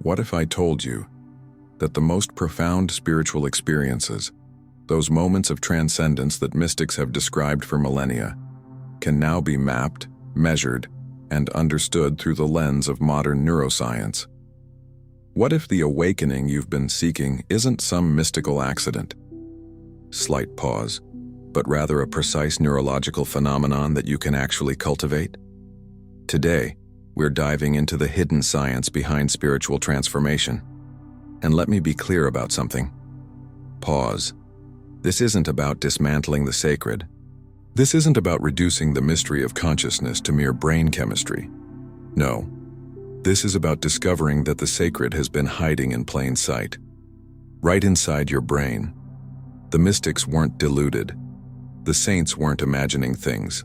What if I told you that the most profound spiritual experiences, those moments of transcendence that mystics have described for millennia, can now be mapped, measured, and understood through the lens of modern neuroscience? What if the awakening you've been seeking isn't some mystical accident? Slight pause, but rather a precise neurological phenomenon that you can actually cultivate? Today, we're diving into the hidden science behind spiritual transformation. And let me be clear about something. Pause. This isn't about dismantling the sacred. This isn't about reducing the mystery of consciousness to mere brain chemistry. No. This is about discovering that the sacred has been hiding in plain sight. Right inside your brain. The mystics weren't deluded. The saints weren't imagining things.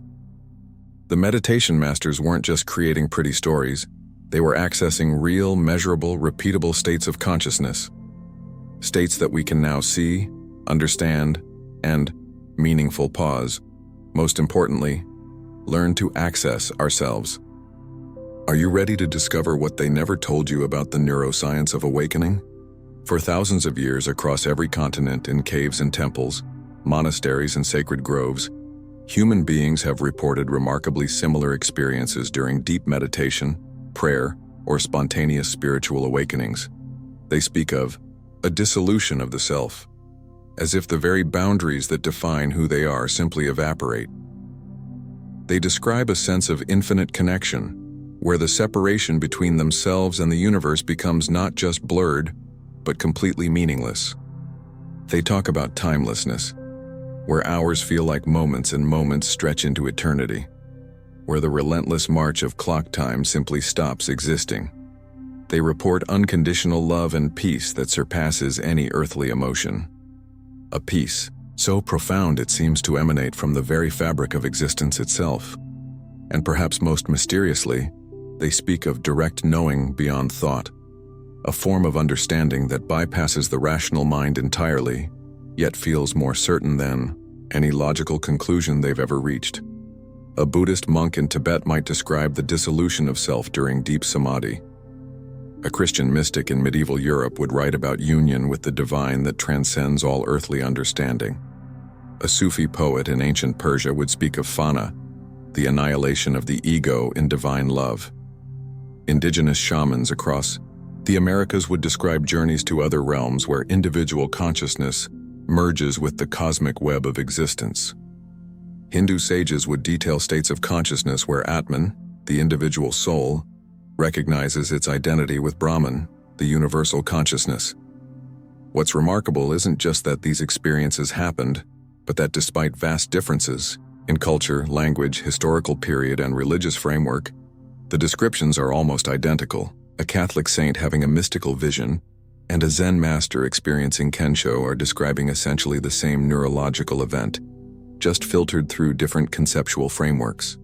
The meditation masters weren't just creating pretty stories. They were accessing real, measurable, repeatable states of consciousness. States that we can now see, understand, and, meaningful pause, most importantly, learn to access ourselves. Are you ready to discover what they never told you about the neuroscience of awakening? For thousands of years across every continent, in caves and temples, monasteries and sacred groves, human beings have reported remarkably similar experiences during deep meditation, prayer, or spontaneous spiritual awakenings. They speak of a dissolution of the self, as if the very boundaries that define who they are simply evaporate. They describe a sense of infinite connection, where the separation between themselves and the universe becomes not just blurred, but completely meaningless. They talk about timelessness, where hours feel like moments and moments stretch into eternity, where the relentless march of clock time simply stops existing. They report unconditional love and peace that surpasses any earthly emotion. A peace so profound it seems to emanate from the very fabric of existence itself. And perhaps most mysteriously, they speak of direct knowing beyond thought, a form of understanding that bypasses the rational mind entirely, yet feels more certain than any logical conclusion they've ever reached. A Buddhist monk in Tibet might describe the dissolution of self during deep samadhi. A Christian mystic in medieval Europe would write about union with the divine that transcends all earthly understanding. A Sufi poet in ancient Persia would speak of fana, the annihilation of the ego in divine love. Indigenous shamans across the Americas would describe journeys to other realms where individual consciousness merges with the cosmic web of existence. Hindu sages would detail states of consciousness where Atman, the individual soul, recognizes its identity with Brahman, the universal consciousness. What's remarkable isn't just that these experiences happened, but that despite vast differences in culture, language, historical period, and religious framework, the descriptions are almost identical. A Catholic saint having a mystical vision and a Zen master experiencing Kensho are describing essentially the same neurological event, just filtered through different conceptual frameworks.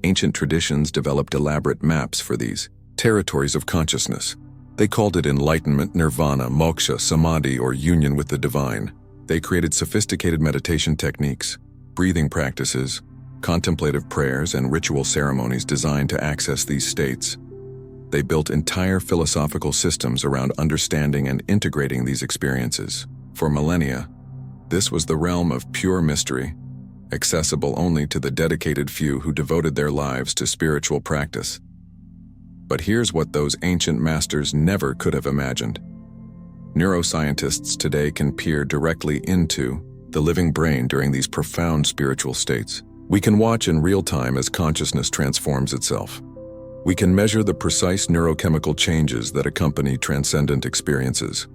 Ancient traditions developed elaborate maps for these territories of consciousness. They called it enlightenment, nirvana, moksha, samadhi, or union with the divine. They created sophisticated meditation techniques, breathing practices, contemplative prayers, and ritual ceremonies designed to access these states. They built entire philosophical systems around understanding and integrating these experiences. For millennia, this was the realm of pure mystery, accessible only to the dedicated few who devoted their lives to spiritual practice. But here's what those ancient masters never could have imagined. Neuroscientists today can peer directly into the living brain during these profound spiritual states. We can watch in real time as consciousness transforms itself. We can measure the precise neurochemical changes that accompany transcendent experiences.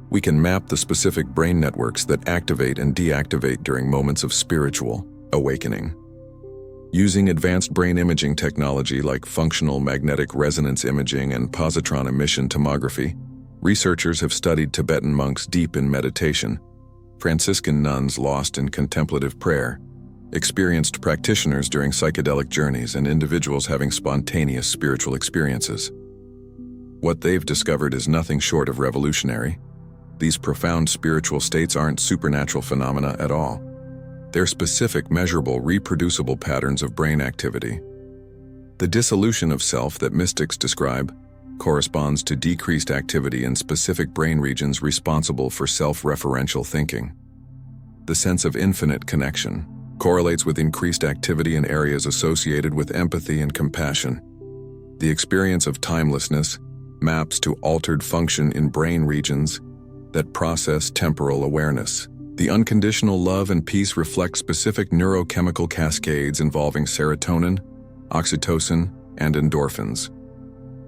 We can map the specific brain networks that activate and deactivate during moments of spiritual awakening. Using advanced brain imaging technology like functional magnetic resonance imaging and positron emission tomography, researchers have studied Tibetan monks deep in meditation, Franciscan nuns lost in contemplative prayer, experienced practitioners during psychedelic journeys, and individuals having spontaneous spiritual experiences. What they've discovered is nothing short of revolutionary. These profound spiritual states aren't supernatural phenomena at all. They're specific, measurable, reproducible patterns of brain activity. The dissolution of self that mystics describe corresponds to decreased activity in specific brain regions responsible for self-referential thinking. The sense of infinite connection correlates with increased activity in areas associated with empathy and compassion. The experience of timelessness maps to altered function in brain regions that process temporal awareness. The unconditional love and peace reflect specific neurochemical cascades involving serotonin, oxytocin, and endorphins.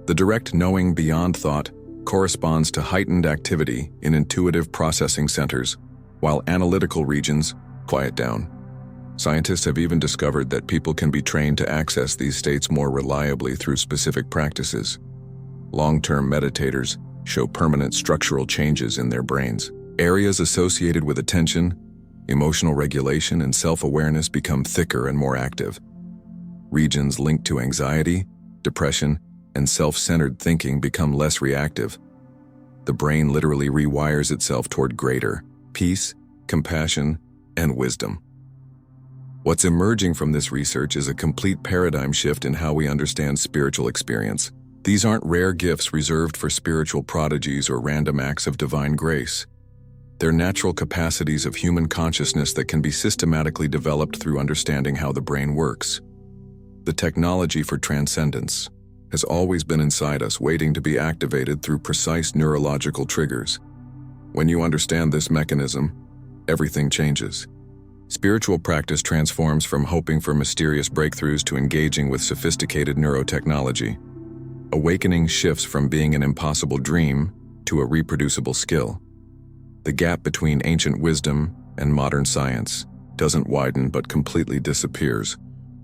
The direct knowing beyond thought corresponds to heightened activity in intuitive processing centers, while analytical regions quiet down. Scientists have even discovered that people can be trained to access these states more reliably through specific practices. Long-term meditators show permanent structural changes in their brains. Areas associated with attention, emotional regulation, and self-awareness become thicker and more active. Regions linked to anxiety, depression, and self-centered thinking become less reactive. The brain literally rewires itself toward greater peace, compassion, and wisdom. What's emerging from this research is a complete paradigm shift in how we understand spiritual experience. These aren't rare gifts reserved for spiritual prodigies or random acts of divine grace. They're natural capacities of human consciousness that can be systematically developed through understanding how the brain works. The technology for transcendence has always been inside us, waiting to be activated through precise neurological triggers. When you understand this mechanism, everything changes. Spiritual practice transforms from hoping for mysterious breakthroughs to engaging with sophisticated neurotechnology. Awakening shifts from being an impossible dream to a reproducible skill. The gap between ancient wisdom and modern science doesn't widen but completely disappears,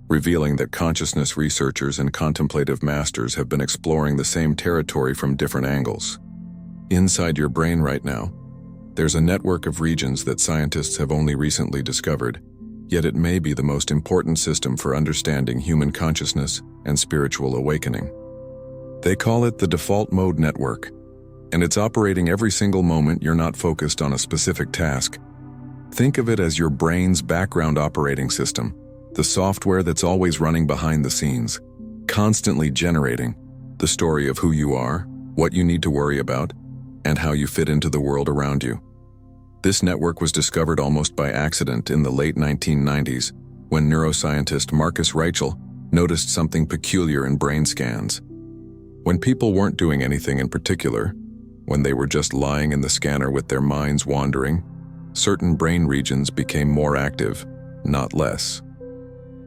revealing that consciousness researchers and contemplative masters have been exploring the same territory from different angles. Inside your brain right now, there's a network of regions that scientists have only recently discovered, yet it may be the most important system for understanding human consciousness and spiritual awakening. They call it the default mode network, and it's operating every single moment you're not focused on a specific task. Think of it as your brain's background operating system, the software that's always running behind the scenes, constantly generating the story of who you are, what you need to worry about, and how you fit into the world around you. This network was discovered almost by accident in the late 1990s when neuroscientist Marcus Reichel noticed something peculiar in brain scans. When people weren't doing anything in particular, when they were just lying in the scanner with their minds wandering, certain brain regions became more active, not less.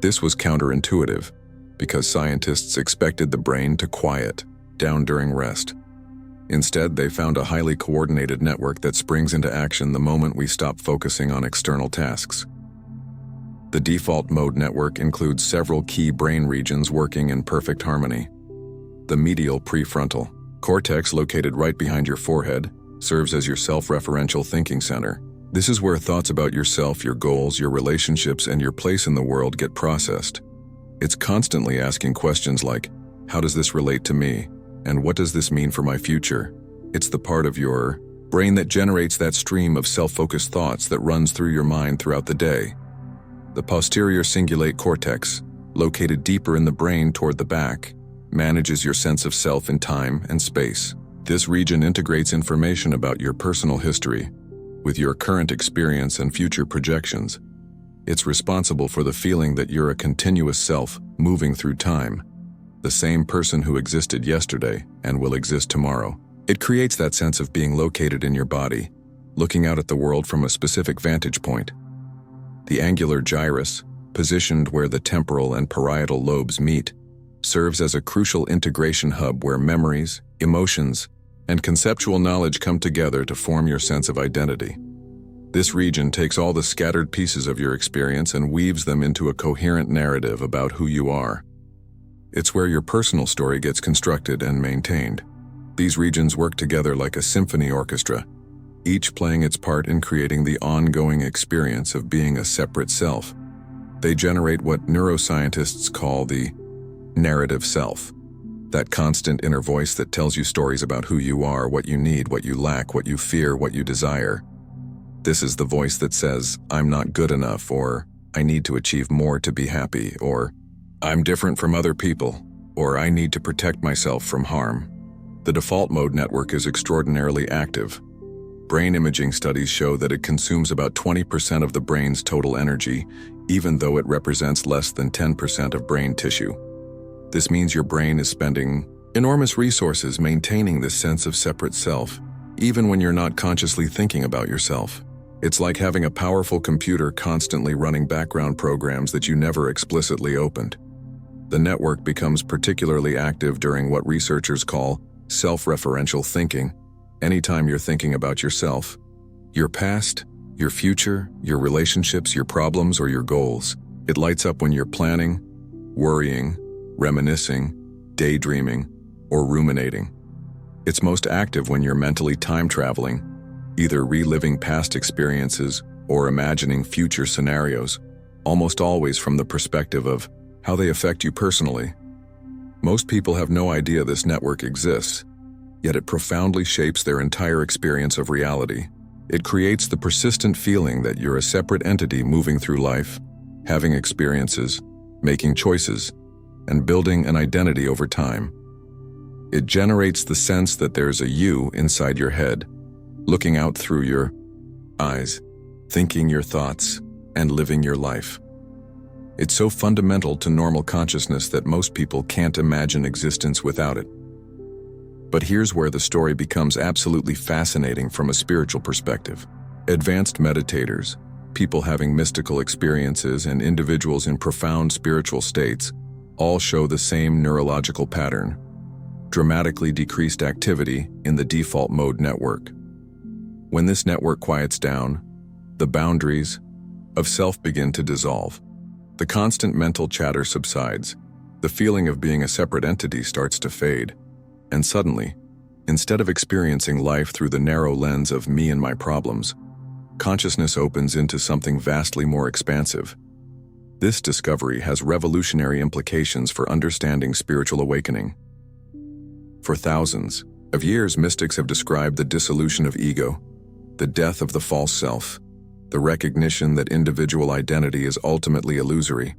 This was counterintuitive, because scientists expected the brain to quiet down during rest. Instead, they found a highly coordinated network that springs into action the moment we stop focusing on external tasks. The default mode network includes several key brain regions working in perfect harmony. The medial prefrontal cortex, located right behind your forehead, serves as your self-referential thinking center. This is where thoughts about yourself, your goals, your relationships, and your place in the world get processed. It's constantly asking questions like, how does this relate to me? And what does this mean for my future? It's the part of your brain that generates that stream of self-focused thoughts that runs through your mind throughout the day. The posterior cingulate cortex, located deeper in the brain toward the back, manages your sense of self in time and space. This region integrates information about your personal history with your current experience and future projections. It's responsible for the feeling that you're a continuous self moving through time, the same person who existed yesterday and will exist tomorrow. It creates that sense of being located in your body, looking out at the world from a specific vantage point. The angular gyrus, positioned where the temporal and parietal lobes meet, serves as a crucial integration hub where memories, emotions, and conceptual knowledge come together to form your sense of identity. This region takes all the scattered pieces of your experience and weaves them into a coherent narrative about who you are. It's where your personal story gets constructed and maintained. These regions work together like a symphony orchestra, each playing its part in creating the ongoing experience of being a separate self. They generate what neuroscientists call the narrative self, that constant inner voice that tells you stories about who you are, what you need, what you lack, what you fear, what you desire. This is the voice that says, I'm not good enough, or I need to achieve more to be happy, or I'm different from other people, or I need to protect myself from harm. The default mode network is extraordinarily active. Brain imaging studies show that it consumes about 20% of the brain's total energy, even though it represents less than 10% of brain tissue. This means your brain is spending enormous resources maintaining this sense of separate self, even when you're not consciously thinking about yourself. It's like having a powerful computer constantly running background programs that you never explicitly opened. The network becomes particularly active during what researchers call self-referential thinking. Anytime you're thinking about yourself, your past, your future, your relationships, your problems, or your goals, it lights up when you're planning, worrying, reminiscing, daydreaming, or ruminating. It's most active when you're mentally time-traveling, either reliving past experiences or imagining future scenarios, almost always from the perspective of how they affect you personally. Most people have no idea this network exists, yet it profoundly shapes their entire experience of reality. It creates the persistent feeling that you're a separate entity moving through life, having experiences, making choices, and building an identity over time. It generates the sense that there's a you inside your head, looking out through your eyes, thinking your thoughts, and living your life. It's so fundamental to normal consciousness that most people can't imagine existence without it. But here's where the story becomes absolutely fascinating from a spiritual perspective. Advanced meditators, people having mystical experiences, and individuals in profound spiritual states all show the same neurological pattern: dramatically decreased activity in the default mode network. When this network quiets down, the boundaries of self begin to dissolve. The constant mental chatter subsides, the feeling of being a separate entity starts to fade, and suddenly, instead of experiencing life through the narrow lens of me and my problems, consciousness opens into something vastly more expansive. This discovery has revolutionary implications for understanding spiritual awakening. For thousands of years, mystics have described the dissolution of ego, the death of the false self, the recognition that individual identity is ultimately illusory.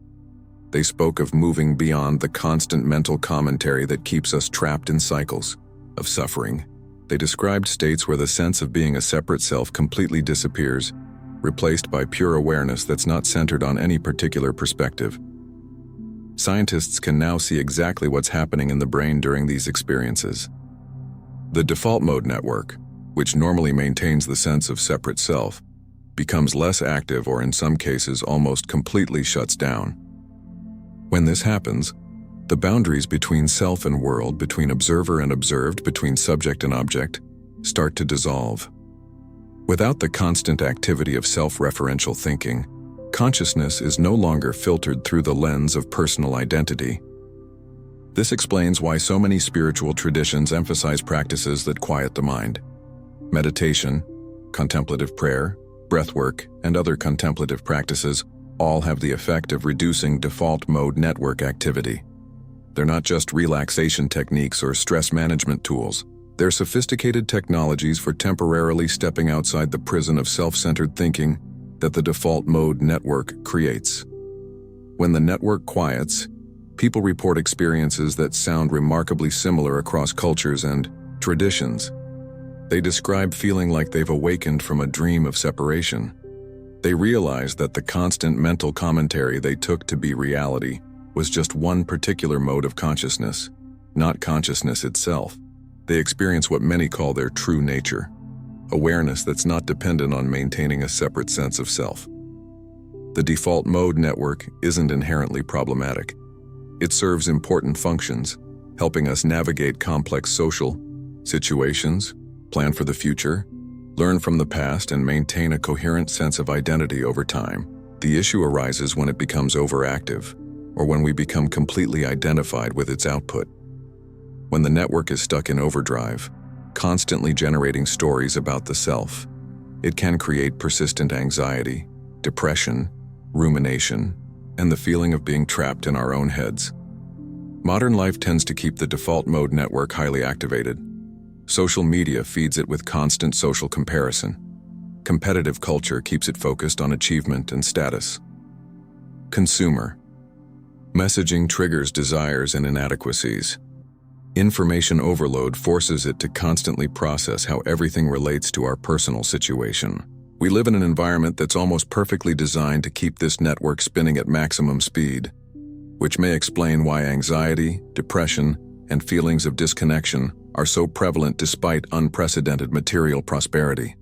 They spoke of moving beyond the constant mental commentary that keeps us trapped in cycles of suffering. They described states where the sense of being a separate self completely disappears, replaced by pure awareness that's not centered on any particular perspective. Scientists can now see exactly what's happening in the brain during these experiences. The default mode network, which normally maintains the sense of separate self, becomes less active or in some cases almost completely shuts down. When this happens, the boundaries between self and world, between observer and observed, between subject and object, start to dissolve. Without the constant activity of self-referential thinking, consciousness is no longer filtered through the lens of personal identity. This explains why so many spiritual traditions emphasize practices that quiet the mind. Meditation, contemplative prayer, breathwork, and other contemplative practices all have the effect of reducing default mode network activity. They're not just relaxation techniques or stress management tools. They're sophisticated technologies for temporarily stepping outside the prison of self-centered thinking that the default mode network creates. When the network quiets, people report experiences that sound remarkably similar across cultures and traditions. They describe feeling like they've awakened from a dream of separation. They realize that the constant mental commentary they took to be reality was just one particular mode of consciousness, not consciousness itself. They experience what many call their true nature, awareness that's not dependent on maintaining a separate sense of self. The default mode network isn't inherently problematic. It serves important functions, helping us navigate complex social situations, plan for the future, learn from the past, and maintain a coherent sense of identity over time. The issue arises when it becomes overactive, or when we become completely identified with its output. When the network is stuck in overdrive, constantly generating stories about the self, it can create persistent anxiety, depression, rumination, and the feeling of being trapped in our own heads. Modern life tends to keep the default mode network highly activated. Social media feeds it with constant social comparison. Competitive culture keeps it focused on achievement and status. Consumer messaging triggers desires and inadequacies. Information overload forces it to constantly process how everything relates to our personal situation. We live in an environment that's almost perfectly designed to keep this network spinning at maximum speed, which may explain why anxiety, depression, and feelings of disconnection are so prevalent despite unprecedented material prosperity.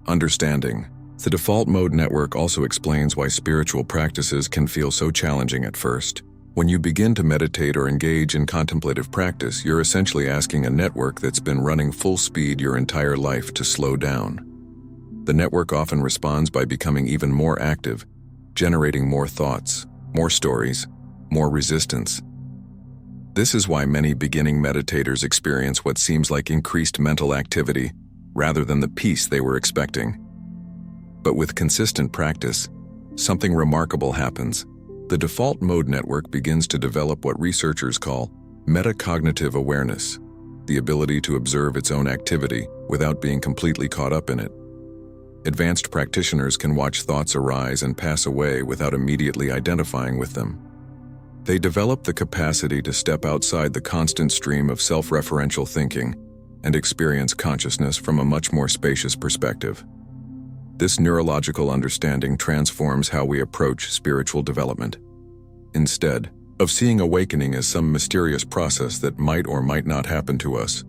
Understanding. The default mode network also explains why spiritual practices can feel so challenging at first. When you begin to meditate or engage in contemplative practice, you're essentially asking a network that's been running full speed your entire life to slow down. The network often responds by becoming even more active, generating more thoughts, more stories, more resistance. This is why many beginning meditators experience what seems like increased mental activity rather than the peace they were expecting. But with consistent practice, something remarkable happens. The default mode network begins to develop what researchers call metacognitive awareness, the ability to observe its own activity without being completely caught up in it. Advanced practitioners can watch thoughts arise and pass away without immediately identifying with them. They develop the capacity to step outside the constant stream of self-referential thinking and experience consciousness from a much more spacious perspective. This neurological understanding transforms how we approach spiritual development. Instead of seeing awakening as some mysterious process that might or might not happen to us,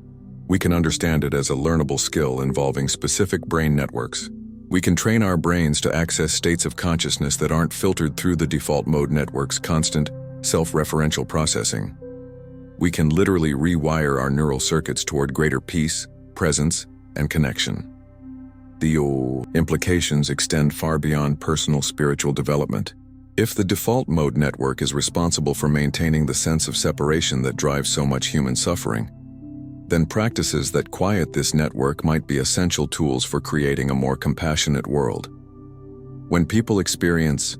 we can understand it as a learnable skill involving specific brain networks. We can train our brains to access states of consciousness that aren't filtered through the default mode network's constant, self-referential processing. We can literally rewire our neural circuits toward greater peace, presence, and connection. The implications extend far beyond personal spiritual development. If the default mode network is responsible for maintaining the sense of separation that drives so much human suffering, then practices that quiet this network might be essential tools for creating a more compassionate world. When people experience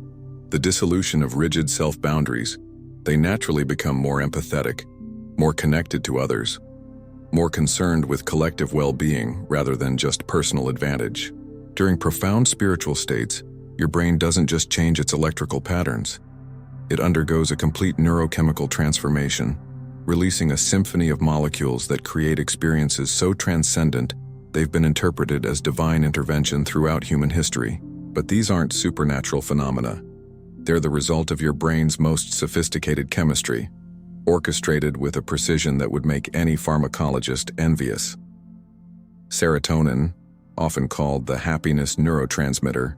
the dissolution of rigid self-boundaries, they naturally become more empathetic, more connected to others, more concerned with collective well-being rather than just personal advantage. During profound spiritual states, your brain doesn't just change its electrical patterns. It undergoes a complete neurochemical transformation, releasing a symphony of molecules that create experiences so transcendent they've been interpreted as divine intervention throughout human history. But these aren't supernatural phenomena. They're the result of your brain's most sophisticated chemistry, orchestrated with a precision that would make any pharmacologist envious. Serotonin, often called the happiness neurotransmitter,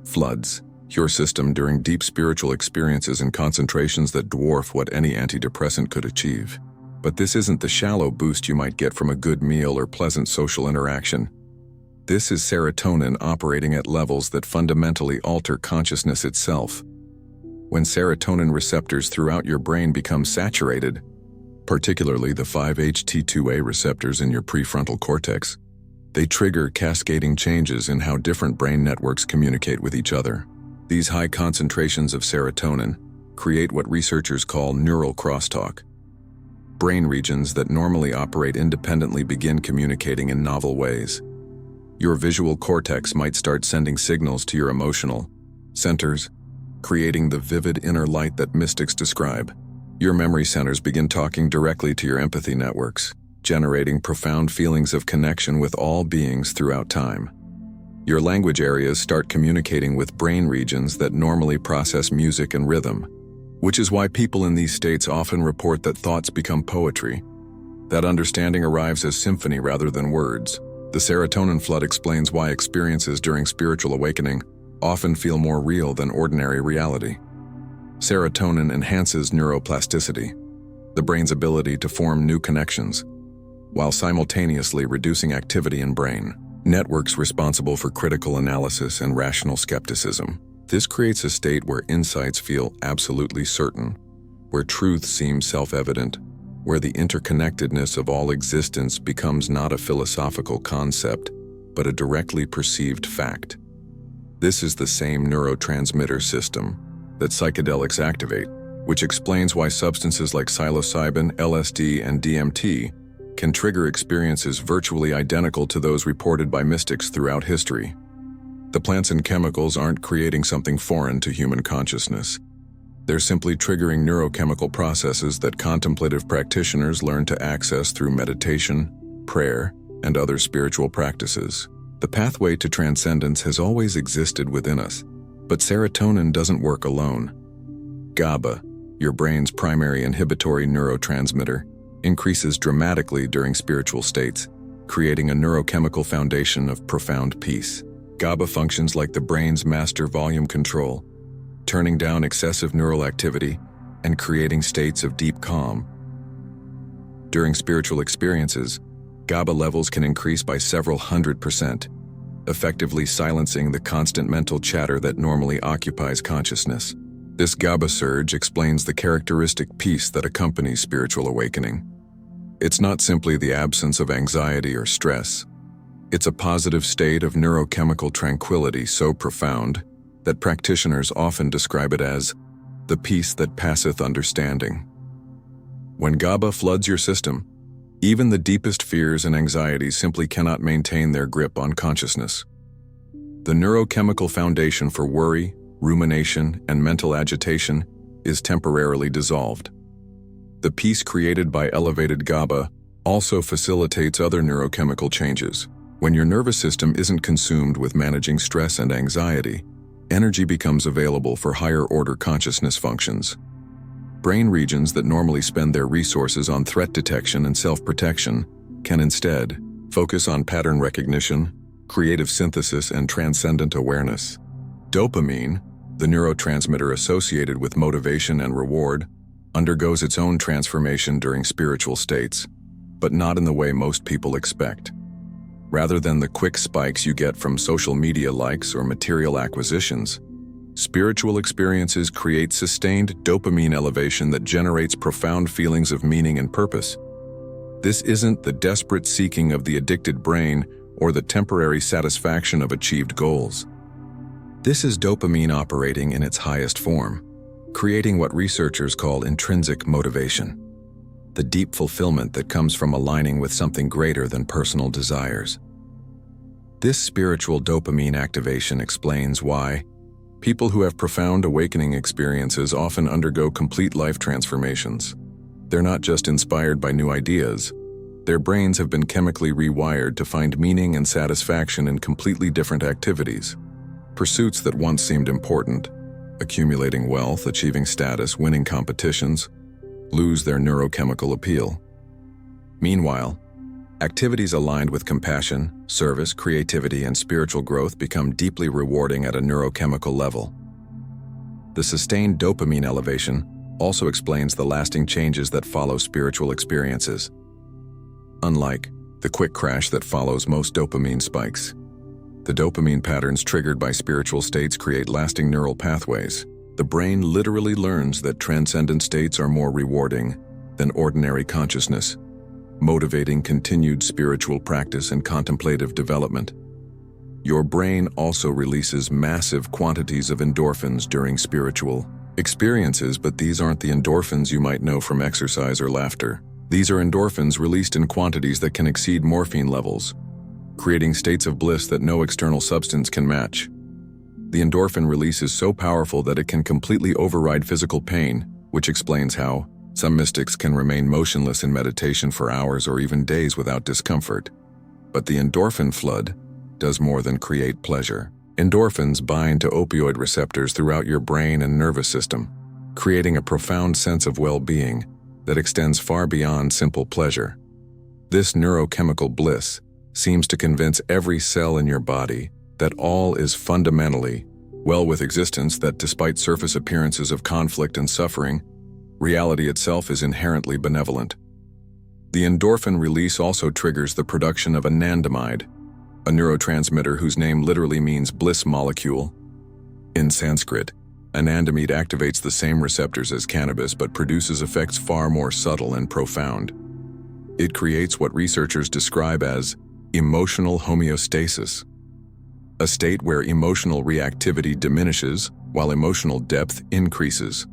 floods your system during deep spiritual experiences in concentrations that dwarf what any antidepressant could achieve. But this isn't the shallow boost you might get from a good meal or pleasant social interaction. This is serotonin operating at levels that fundamentally alter consciousness itself. When serotonin receptors throughout your brain become saturated, particularly the 5-HT2A receptors in your prefrontal cortex, they trigger cascading changes in how different brain networks communicate with each other. These high concentrations of serotonin create what researchers call neural crosstalk. Brain regions that normally operate independently begin communicating in novel ways. Your visual cortex might start sending signals to your emotional centers, creating the vivid inner light that mystics describe. Your memory centers begin talking directly to your empathy networks, generating profound feelings of connection with all beings throughout time. Your language areas start communicating with brain regions that normally process music and rhythm, which is why people in these states often report that thoughts become poetry. That understanding arrives as symphony rather than words. The serotonin flood explains why experiences during spiritual awakening often feel more real than ordinary reality. Serotonin enhances neuroplasticity, the brain's ability to form new connections, while simultaneously reducing activity in brain networks responsible for critical analysis and rational skepticism. This creates a state where insights feel absolutely certain, where truth seems self-evident, where the interconnectedness of all existence becomes not a philosophical concept, but a directly perceived fact. This is the same neurotransmitter system that psychedelics activate, which explains why substances like psilocybin, LSD, and DMT can trigger experiences virtually identical to those reported by mystics throughout history. The plants and chemicals aren't creating something foreign to human consciousness. They're simply triggering neurochemical processes that contemplative practitioners learn to access through meditation, prayer, and other spiritual practices. The pathway to transcendence has always existed within us, but serotonin doesn't work alone. GABA, your brain's primary inhibitory neurotransmitter, increases dramatically during spiritual states, creating a neurochemical foundation of profound peace. GABA functions like the brain's master volume control, turning down excessive neural activity and creating states of deep calm. During spiritual experiences, GABA levels can increase by several 100%, effectively silencing the constant mental chatter that normally occupies consciousness. This GABA surge explains the characteristic peace that accompanies spiritual awakening. It's not simply the absence of anxiety or stress. It's a positive state of neurochemical tranquility so profound that practitioners often describe it as the peace that passeth understanding. When GABA floods your system, even the deepest fears and anxieties simply cannot maintain their grip on consciousness. The neurochemical foundation for worry, rumination, and mental agitation is temporarily dissolved. The peace created by elevated GABA also facilitates other neurochemical changes. When your nervous system isn't consumed with managing stress and anxiety, energy becomes available for higher-order consciousness functions. Brain regions that normally spend their resources on threat detection and self-protection can instead focus on pattern recognition, creative synthesis, and transcendent awareness. Dopamine, the neurotransmitter associated with motivation and reward, undergoes its own transformation during spiritual states, but not in the way most people expect. Rather than the quick spikes you get from social media likes or material acquisitions, spiritual experiences create sustained dopamine elevation that generates profound feelings of meaning and purpose. This isn't the desperate seeking of the addicted brain or the temporary satisfaction of achieved goals. This is dopamine operating in its highest form, creating what researchers call intrinsic motivation, the deep fulfillment that comes from aligning with something greater than personal desires. This spiritual dopamine activation explains why people who have profound awakening experiences often undergo complete life transformations. They're not just inspired by new ideas. Their brains have been chemically rewired to find meaning and satisfaction in completely different activities. Pursuits that once seemed important, accumulating wealth, achieving status, winning competitions, lose their neurochemical appeal. Meanwhile, activities aligned with compassion, service, creativity, and spiritual growth become deeply rewarding at a neurochemical level. The sustained dopamine elevation also explains the lasting changes that follow spiritual experiences. Unlike the quick crash that follows most dopamine spikes, the dopamine patterns triggered by spiritual states create lasting neural pathways. The brain literally learns that transcendent states are more rewarding than ordinary consciousness, motivating continued spiritual practice and contemplative development. Your brain also releases massive quantities of endorphins during spiritual experiences, but these aren't the endorphins you might know from exercise or laughter. These are endorphins released in quantities that can exceed morphine levels, creating states of bliss that no external substance can match. The endorphin release is so powerful that it can completely override physical pain, which explains how some mystics can remain motionless in meditation for hours or even days without discomfort. But the endorphin flood does more than create pleasure. Endorphins bind to opioid receptors throughout your brain and nervous system, creating a profound sense of well-being that extends far beyond simple pleasure. This neurochemical bliss seems to convince every cell in your body that all is fundamentally well with existence, that despite surface appearances of conflict and suffering, reality itself is inherently benevolent. The endorphin release also triggers the production of anandamide, a neurotransmitter whose name literally means bliss molecule. In Sanskrit, anandamide activates the same receptors as cannabis but produces effects far more subtle and profound. It creates what researchers describe as emotional homeostasis, a state where emotional reactivity diminishes while emotional depth increases.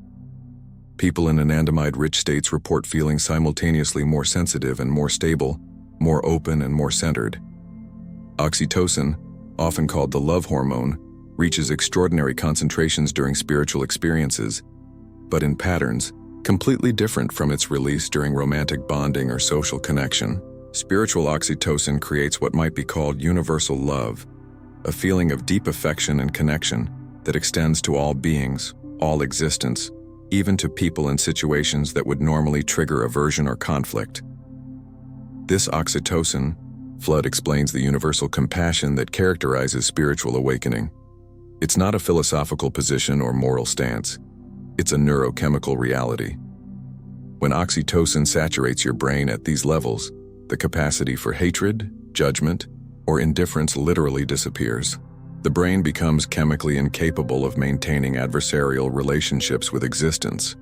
People in anandamide-rich states report feeling simultaneously more sensitive and more stable, more open and more centered. Oxytocin, often called the love hormone, reaches extraordinary concentrations during spiritual experiences, but in patterns completely different from its release during romantic bonding or social connection. Spiritual oxytocin creates what might be called universal love, a feeling of deep affection and connection that extends to all beings, all existence, even to people and situations that would normally trigger aversion or conflict. This oxytocin flood explains the universal compassion that characterizes spiritual awakening. It's not a philosophical position or moral stance. It's a neurochemical reality. When oxytocin saturates your brain at these levels, the capacity for hatred, judgment, or indifference literally disappears. The brain becomes chemically incapable of maintaining adversarial relationships with existence.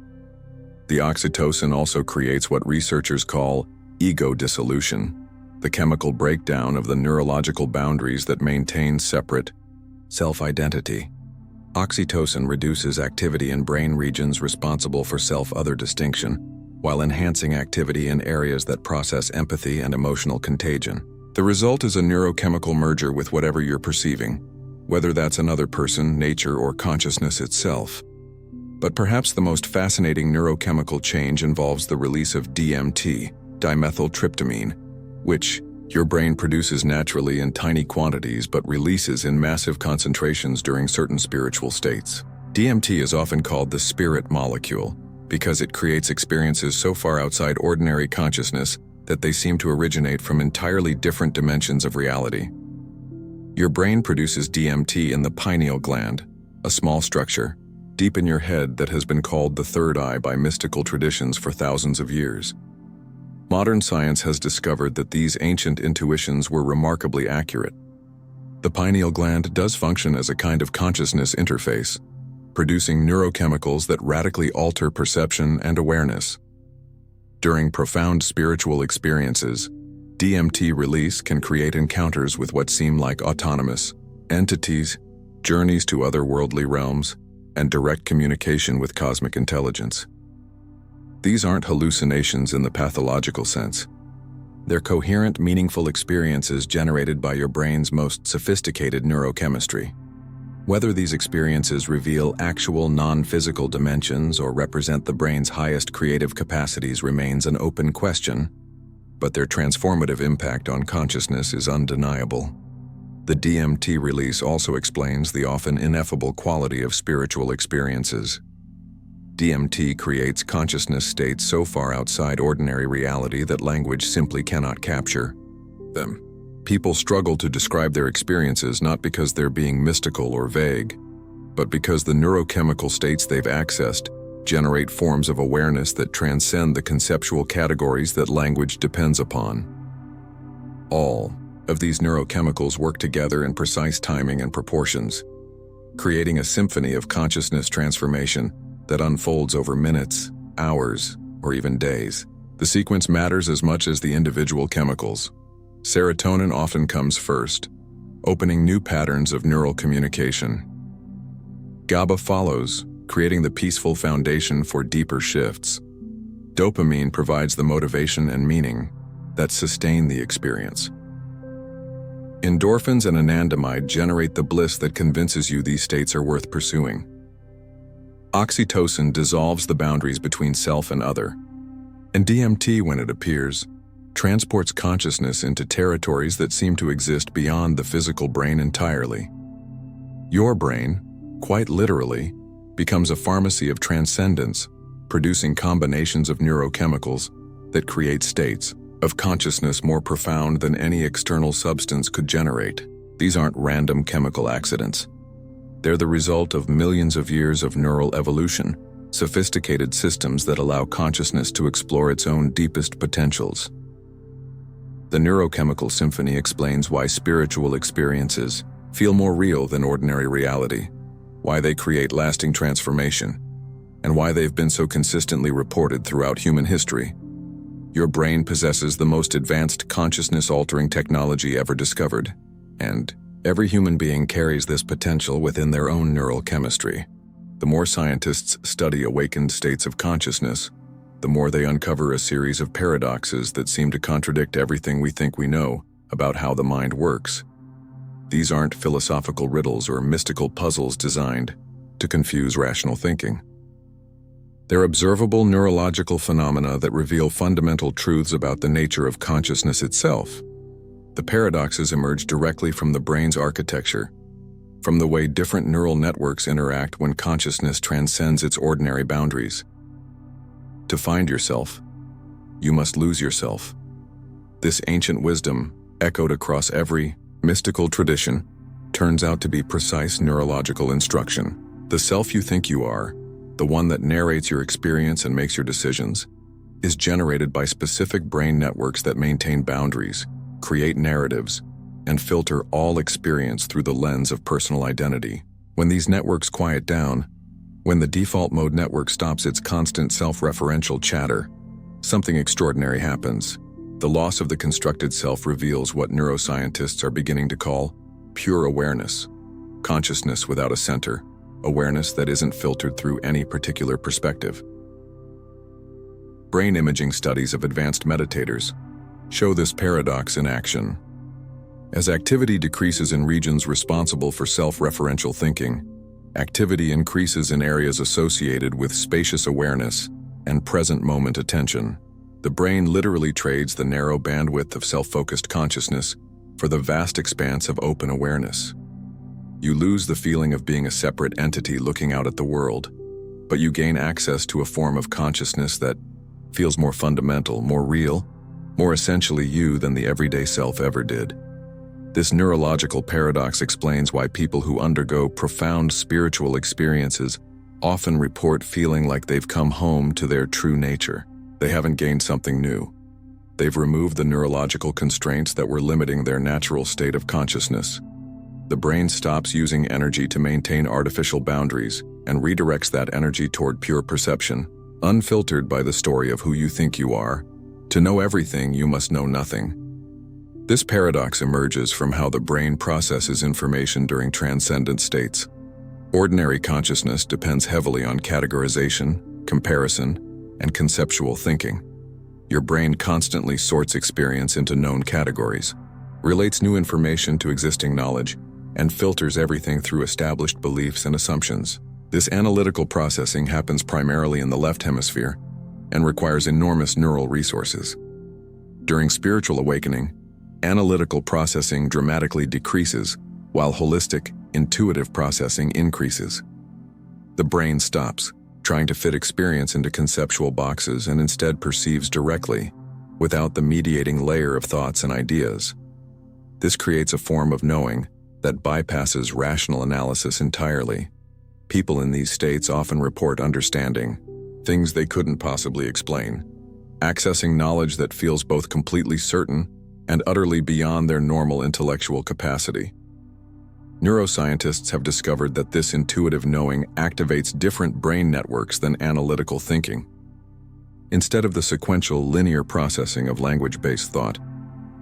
The oxytocin also creates what researchers call ego dissolution, the chemical breakdown of the neurological boundaries that maintain separate self-identity. Oxytocin reduces activity in brain regions responsible for self-other distinction, while enhancing activity in areas that process empathy and emotional contagion. The result is a neurochemical merger with whatever you're perceiving, whether that's another person, nature, or consciousness itself. But perhaps the most fascinating neurochemical change involves the release of DMT, dimethyltryptamine, which your brain produces naturally in tiny quantities but releases in massive concentrations during certain spiritual states. DMT is often called the spirit molecule because it creates experiences so far outside ordinary consciousness that they seem to originate from entirely different dimensions of reality. Your brain produces DMT in the pineal gland, a small structure deep in your head that has been called the third eye by mystical traditions for thousands of years. Modern science has discovered that these ancient intuitions were remarkably accurate. The pineal gland does function as a kind of consciousness interface, producing neurochemicals that radically alter perception and awareness. During profound spiritual experiences, DMT release can create encounters with what seem like autonomous entities, journeys to otherworldly realms, and direct communication with cosmic intelligence. These aren't hallucinations in the pathological sense. They're coherent, meaningful experiences generated by your brain's most sophisticated neurochemistry. Whether these experiences reveal actual non-physical dimensions or represent the brain's highest creative capacities remains an open question, but their transformative impact on consciousness is undeniable. The DMT release also explains the often ineffable quality of spiritual experiences. DMT creates consciousness states so far outside ordinary reality that language simply cannot capture them. People struggle to describe their experiences not because they're being mystical or vague, but because the neurochemical states they've accessed generate forms of awareness that transcend the conceptual categories that language depends upon. All of these neurochemicals work together in precise timing and proportions, creating a symphony of consciousness transformation that unfolds over minutes, hours, or even days. The sequence matters as much as the individual chemicals. Serotonin often comes first, opening new patterns of neural communication. GABA follows, creating the peaceful foundation for deeper shifts. Dopamine provides the motivation and meaning that sustain the experience. Endorphins and anandamide generate the bliss that convinces you these states are worth pursuing. Oxytocin dissolves the boundaries between self and other, and DMT, when it appears, transports consciousness into territories that seem to exist beyond the physical brain entirely. Your brain, quite literally, becomes a pharmacy of transcendence, producing combinations of neurochemicals that create states of consciousness more profound than any external substance could generate. These aren't random chemical accidents. They're the result of millions of years of neural evolution, sophisticated systems that allow consciousness to explore its own deepest potentials. The neurochemical symphony explains why spiritual experiences feel more real than ordinary reality, why they create lasting transformation, and why they've been so consistently reported throughout human history. Your brain possesses the most advanced consciousness-altering technology ever discovered, and every human being carries this potential within their own neural chemistry. The more scientists study awakened states of consciousness, the more they uncover a series of paradoxes that seem to contradict everything we think we know about how the mind works. These aren't philosophical riddles or mystical puzzles designed to confuse rational thinking. They're observable neurological phenomena that reveal fundamental truths about the nature of consciousness itself. The paradoxes emerge directly from the brain's architecture, from the way different neural networks interact when consciousness transcends its ordinary boundaries. To find yourself, you must lose yourself. This ancient wisdom, echoed across every mystical tradition, turns out to be precise neurological instruction. The self you think you are, the one that narrates your experience and makes your decisions, is generated by specific brain networks that maintain boundaries, create narratives, and filter all experience through the lens of personal identity. When these networks quiet down, when the default mode network stops its constant self-referential chatter, something extraordinary happens. The loss of the constructed self reveals what neuroscientists are beginning to call pure awareness, consciousness without a center, awareness that isn't filtered through any particular perspective. Brain imaging studies of advanced meditators show this paradox in action. As activity decreases in regions responsible for self-referential thinking, activity increases in areas associated with spacious awareness and present moment attention. The brain literally trades the narrow bandwidth of self-focused consciousness for the vast expanse of open awareness. You lose the feeling of being a separate entity looking out at the world, but you gain access to a form of consciousness that feels more fundamental, more real, more essentially you than the everyday self ever did. This neurological paradox explains why people who undergo profound spiritual experiences often report feeling like they've come home to their true nature. They haven't gained something new. They've removed the neurological constraints that were limiting their natural state of consciousness. The brain stops using energy to maintain artificial boundaries and redirects that energy toward pure perception, unfiltered by the story of who you think you are. To know everything, you must know nothing. This paradox emerges from how the brain processes information during transcendent states. Ordinary consciousness depends heavily on categorization, comparison, and conceptual thinking. Your brain constantly sorts experience into known categories, relates new information to existing knowledge, and filters everything through established beliefs and assumptions. This analytical processing happens primarily in the left hemisphere and requires enormous neural resources. During spiritual awakening, analytical processing dramatically decreases, while holistic, intuitive processing increases. The brain stops trying to fit experience into conceptual boxes and instead perceives directly, without the mediating layer of thoughts and ideas. This creates a form of knowing that bypasses rational analysis entirely. People in these states often report understanding things they couldn't possibly explain, accessing knowledge that feels both completely certain and utterly beyond their normal intellectual capacity. Neuroscientists have discovered that this intuitive knowing activates different brain networks than analytical thinking. Instead of the sequential, linear processing of language-based thought,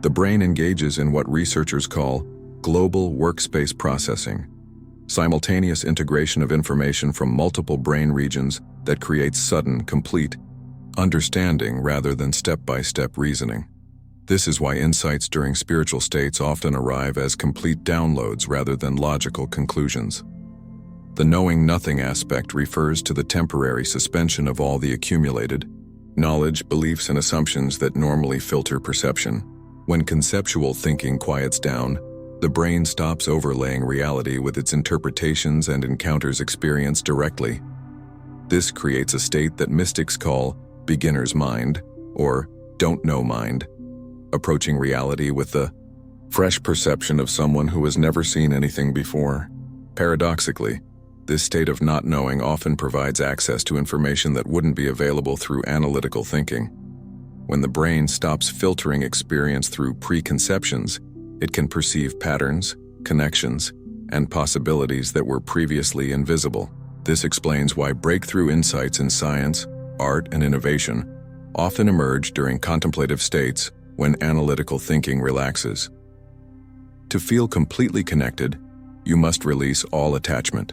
the brain engages in what researchers call global workspace processing, simultaneous integration of information from multiple brain regions that creates sudden, complete understanding rather than step-by-step reasoning. This is why insights during spiritual states often arrive as complete downloads rather than logical conclusions. The knowing nothing aspect refers to the temporary suspension of all the accumulated knowledge, beliefs, and assumptions that normally filter perception. When conceptual thinking quiets down, the brain stops overlaying reality with its interpretations and encounters experience directly. This creates a state that mystics call beginner's mind, or don't know mind, approaching reality with the fresh perception of someone who has never seen anything before. Paradoxically, this state of not knowing often provides access to information that wouldn't be available through analytical thinking. When the brain stops filtering experience through preconceptions, it can perceive patterns, connections, and possibilities that were previously invisible. This explains why breakthrough insights in science, art, and innovation often emerge during contemplative states when analytical thinking relaxes. To feel completely connected, you must release all attachment.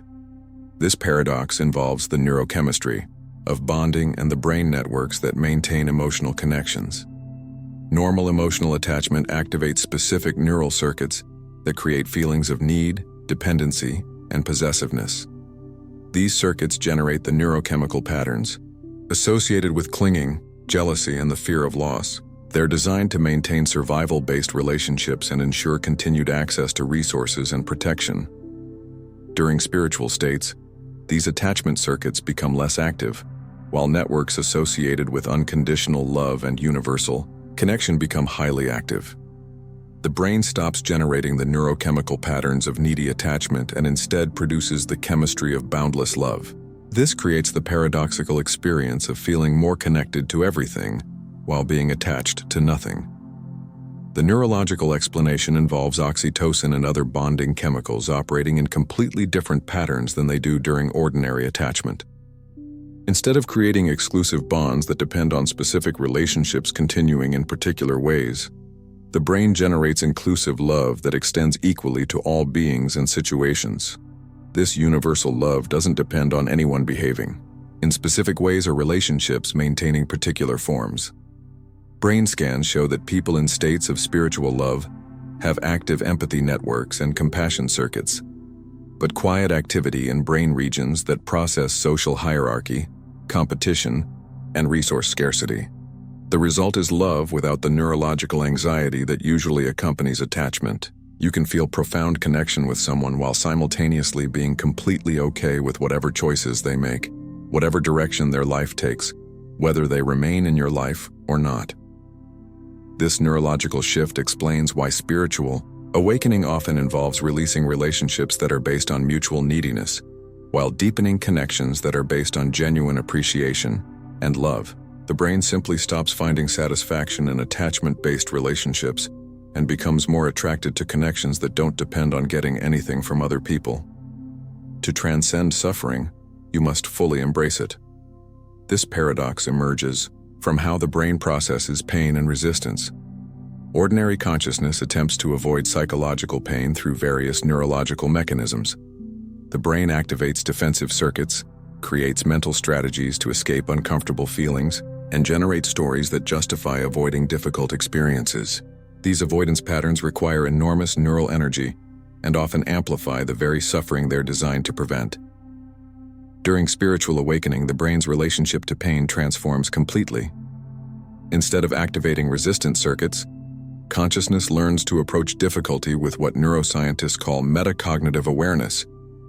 This paradox involves the neurochemistry of bonding and the brain networks that maintain emotional connections. Normal emotional attachment activates specific neural circuits that create feelings of need, dependency, and possessiveness. These circuits generate the neurochemical patterns, Associated with clinging, jealousy, and the fear of loss, they're designed to maintain survival-based relationships and ensure continued access to resources and protection. During spiritual states, these attachment circuits become less active, while networks associated with unconditional love and universal connection become highly active. The brain stops generating the neurochemical patterns of needy attachment and instead produces the chemistry of boundless love. This creates the paradoxical experience of feeling more connected to everything while being attached to nothing. The neurological explanation involves oxytocin and other bonding chemicals operating in completely different patterns than they do during ordinary attachment. Instead of creating exclusive bonds that depend on specific relationships continuing in particular ways, the brain generates inclusive love that extends equally to all beings and situations. This universal love doesn't depend on anyone behaving in specific ways or relationships maintaining particular forms. Brain scans show that people in states of spiritual love have active empathy networks and compassion circuits, but quiet activity in brain regions that process social hierarchy, competition, and resource scarcity. The result is love without the neurological anxiety that usually accompanies attachment. You can feel profound connection with someone while simultaneously being completely okay with whatever choices they make, whatever direction their life takes, whether they remain in your life or not. This neurological shift explains why spiritual awakening often involves releasing relationships that are based on mutual neediness, while deepening connections that are based on genuine appreciation and love. The brain simply stops finding satisfaction in attachment-based relationships and becomes more attracted to connections that don't depend on getting anything from other people. To transcend suffering, you must fully embrace it. This paradox emerges from how the brain processes pain and resistance. Ordinary consciousness attempts to avoid psychological pain through various neurological mechanisms. The brain activates defensive circuits, creates mental strategies to escape uncomfortable feelings, and generates stories that justify avoiding difficult experiences. These avoidance patterns require enormous neural energy and often amplify the very suffering they're designed to prevent. During spiritual awakening, the brain's relationship to pain transforms completely. Instead of activating resistance circuits, consciousness learns to approach difficulty with what neuroscientists call metacognitive awareness,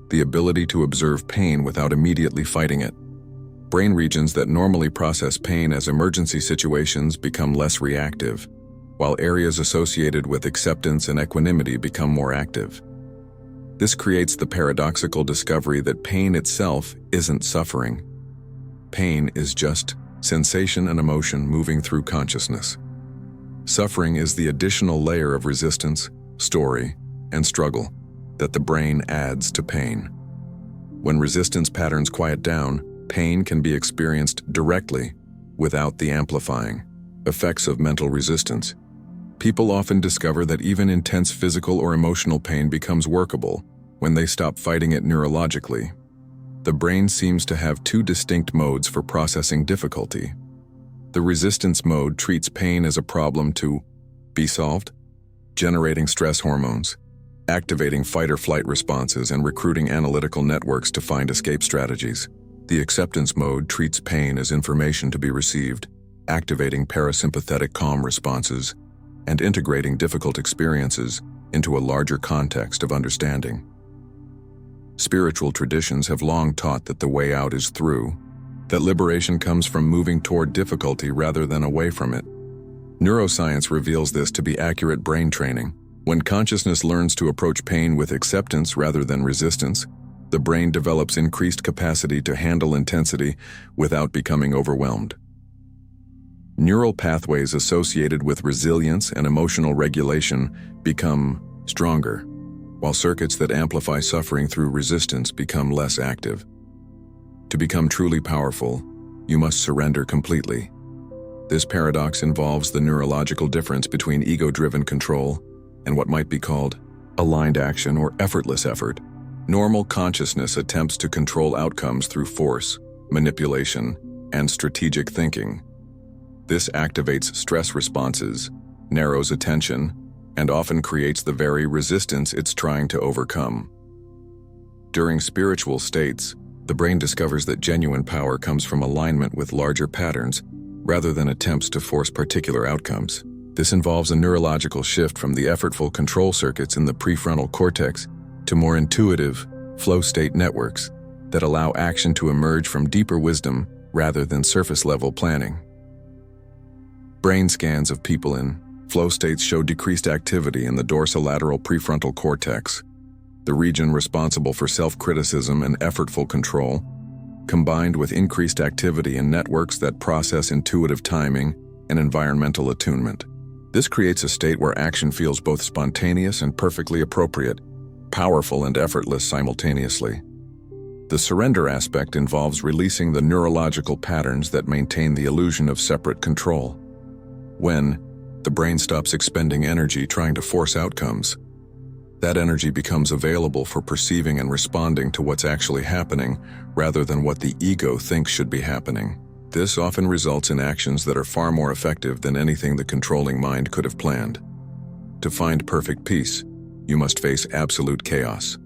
the ability to observe pain without immediately fighting it. Brain regions that normally process pain as emergency situations become less reactive, while areas associated with acceptance and equanimity become more active. This creates the paradoxical discovery that pain itself isn't suffering. Pain is just sensation and emotion moving through consciousness. Suffering is the additional layer of resistance, story, and struggle that the brain adds to pain. When resistance patterns quiet down, pain can be experienced directly without the amplifying effects of mental resistance. People often discover that even intense physical or emotional pain becomes workable when they stop fighting it neurologically. The brain seems to have two distinct modes for processing difficulty. The resistance mode treats pain as a problem to be solved, generating stress hormones, activating fight-or-flight responses, and recruiting analytical networks to find escape strategies. The acceptance mode treats pain as information to be received, activating parasympathetic calm responses, and integrating difficult experiences into a larger context of understanding. Spiritual traditions have long taught that the way out is through, that liberation comes from moving toward difficulty rather than away from it. Neuroscience reveals this to be accurate brain training. When consciousness learns to approach pain with acceptance rather than resistance, the brain develops increased capacity to handle intensity without becoming overwhelmed. Neural pathways associated with resilience and emotional regulation become stronger, while circuits that amplify suffering through resistance become less active. To become truly powerful, you must surrender completely. This paradox involves the neurological difference between ego-driven control and what might be called aligned action or effortless effort. Normal consciousness attempts to control outcomes through force, manipulation, and strategic thinking. This activates stress responses, narrows attention, and often creates the very resistance it's trying to overcome. During spiritual states, The brain discovers that genuine power comes from alignment with larger patterns, rather than attempts to force particular outcomes. This involves a neurological shift from the effortful control circuits in the prefrontal cortex to more intuitive, flow-state networks that allow action to emerge from deeper wisdom rather than surface-level planning. Brain scans of people in flow states show decreased activity in the dorsolateral prefrontal cortex, the region responsible for self-criticism and effortful control, combined with increased activity in networks that process intuitive timing and environmental attunement. This creates a state where action feels both spontaneous and perfectly appropriate, powerful and effortless simultaneously. The surrender aspect involves releasing the neurological patterns that maintain the illusion of separate control. When the brain stops expending energy trying to force outcomes, that energy becomes available for perceiving and responding to what's actually happening rather than what the ego thinks should be happening. This often results in actions that are far more effective than anything the controlling mind could have planned. To find perfect peace, you must face absolute chaos.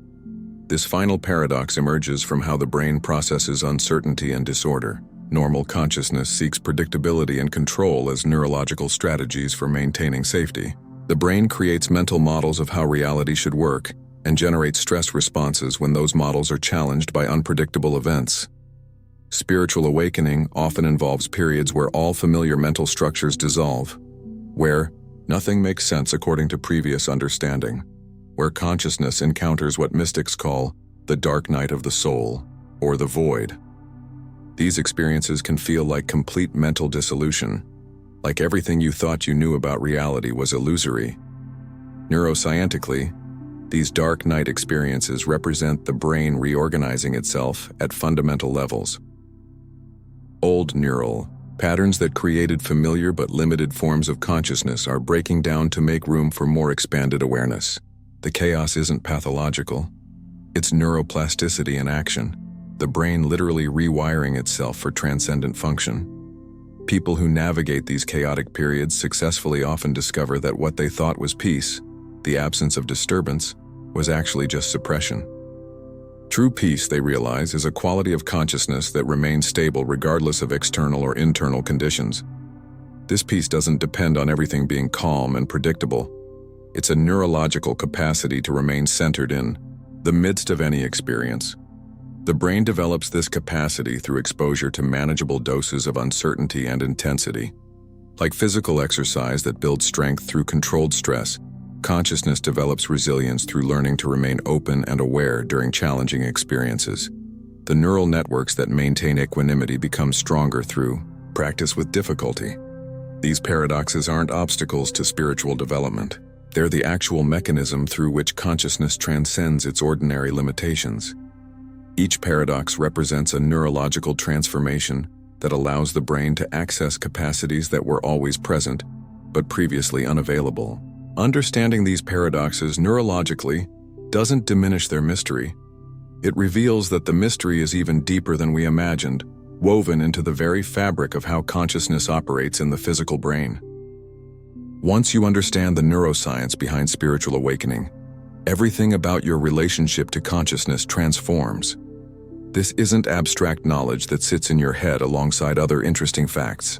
This final paradox emerges from how the brain processes uncertainty and disorder. Normal consciousness seeks predictability and control as neurological strategies for maintaining safety. The brain creates mental models of how reality should work and generates stress responses when those models are challenged by unpredictable events. Spiritual awakening often involves periods where all familiar mental structures dissolve, where nothing makes sense according to previous understanding, where consciousness encounters what mystics call the dark night of the soul, or the void. These experiences can feel like complete mental dissolution, like everything you thought you knew about reality was illusory. Neuroscientifically, these dark night experiences represent the brain reorganizing itself at fundamental levels. Old neural patterns that created familiar but limited forms of consciousness are breaking down to make room for more expanded awareness. The chaos isn't pathological. It's neuroplasticity in action, the brain literally rewiring itself for transcendent function. People who navigate these chaotic periods successfully often discover that what they thought was peace, the absence of disturbance, was actually just suppression. True peace, they realize, is a quality of consciousness that remains stable regardless of external or internal conditions. This peace doesn't depend on everything being calm and predictable. It's a neurological capacity to remain centered in the midst of any experience. The brain develops this capacity through exposure to manageable doses of uncertainty and intensity. Like physical exercise that builds strength through controlled stress, consciousness develops resilience through learning to remain open and aware during challenging experiences. The neural networks that maintain equanimity become stronger through practice with difficulty. These paradoxes aren't obstacles to spiritual development. They're the actual mechanism through which consciousness transcends its ordinary limitations. Each paradox represents a neurological transformation that allows the brain to access capacities that were always present, but previously unavailable. Understanding these paradoxes neurologically doesn't diminish their mystery. It reveals that the mystery is even deeper than we imagined, woven into the very fabric of how consciousness operates in the physical brain. Once you understand the neuroscience behind spiritual awakening, everything about your relationship to consciousness transforms. This isn't abstract knowledge that sits in your head alongside other interesting facts.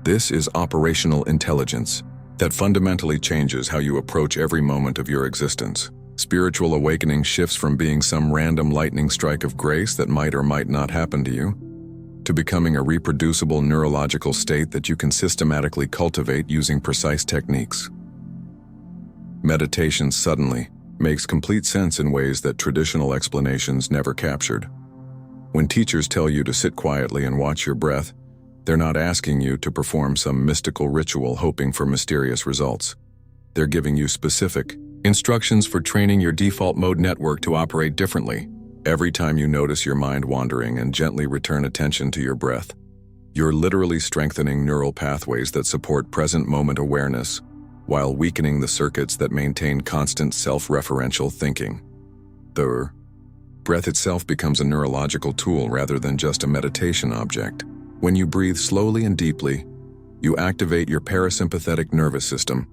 This is operational intelligence that fundamentally changes how you approach every moment of your existence. Spiritual awakening shifts from being some random lightning strike of grace that might or might not happen to you, to becoming a reproducible neurological state that you can systematically cultivate using precise techniques. Meditation suddenly makes complete sense in ways that traditional explanations never captured. When teachers tell you to sit quietly and watch your breath, they're not asking you to perform some mystical ritual hoping for mysterious results. They're giving you specific instructions for training your default mode network to operate differently. Every time you notice your mind wandering and gently return attention to your breath, you're literally strengthening neural pathways that support present moment awareness while weakening the circuits that maintain constant self-referential thinking. The breath itself becomes a neurological tool rather than just a meditation object. When you breathe slowly and deeply, you activate your parasympathetic nervous system,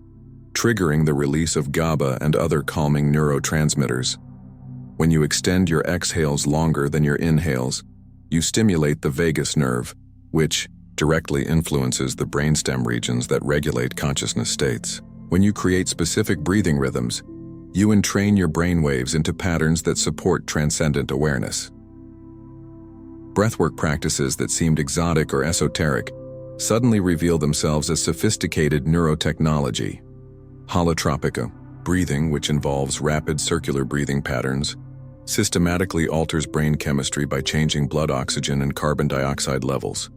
triggering the release of GABA and other calming neurotransmitters. When you extend your exhales longer than your inhales, you stimulate the vagus nerve, which directly influences the brainstem regions that regulate consciousness states. When you create specific breathing rhythms, you entrain your brain waves into patterns that support transcendent awareness. Breathwork practices that seemed exotic or esoteric suddenly reveal themselves as sophisticated neurotechnology. Holotropica, breathing, which involves rapid circular breathing patterns, systematically alters brain chemistry by changing blood oxygen and carbon dioxide levels.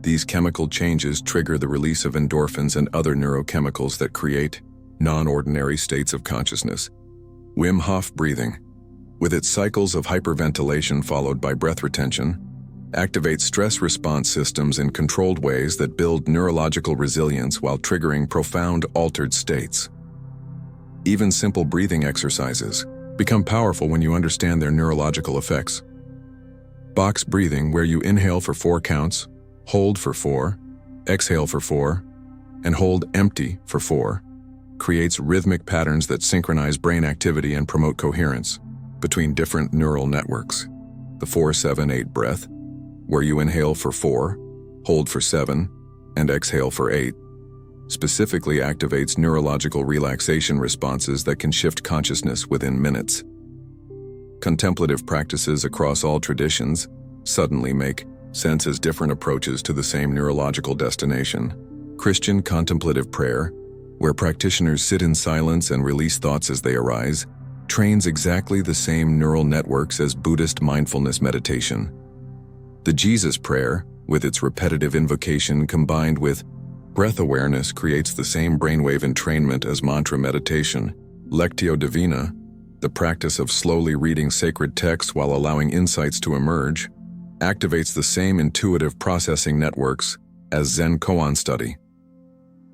These chemical changes trigger the release of endorphins and other neurochemicals that create non-ordinary states of consciousness. Wim Hof breathing, with its cycles of hyperventilation followed by breath retention, activates stress response systems in controlled ways that build neurological resilience while triggering profound altered states. Even simple breathing exercises become powerful when you understand their neurological effects. Box breathing, where you inhale for 4 counts, hold for 4, exhale for 4, and hold empty for 4, creates rhythmic patterns that synchronize brain activity and promote coherence between different neural networks. The 4-7-8 breath, where you inhale for 4, hold for 7, and exhale for 8, specifically activates neurological relaxation responses that can shift consciousness within minutes. Contemplative practices across all traditions suddenly make sense as different approaches to the same neurological destination. Christian contemplative prayer, where practitioners sit in silence and release thoughts as they arise, trains exactly the same neural networks as Buddhist mindfulness meditation. The Jesus prayer, with its repetitive invocation combined with breath awareness, creates the same brainwave entrainment as mantra meditation. Lectio Divina, the practice of slowly reading sacred texts while allowing insights to emerge, activates the same intuitive processing networks as Zen koan study.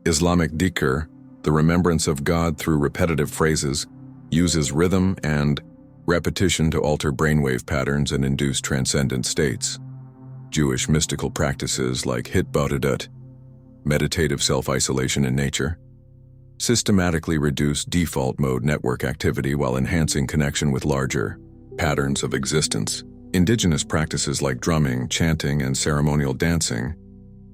Islamic dhikr, the remembrance of God through repetitive phrases, uses rhythm and repetition to alter brainwave patterns and induce transcendent states. Jewish mystical practices like hitbodedut, meditative self-isolation in nature, systematically reduce default mode network activity while enhancing connection with larger patterns of existence. Indigenous practices like drumming, chanting, and ceremonial dancing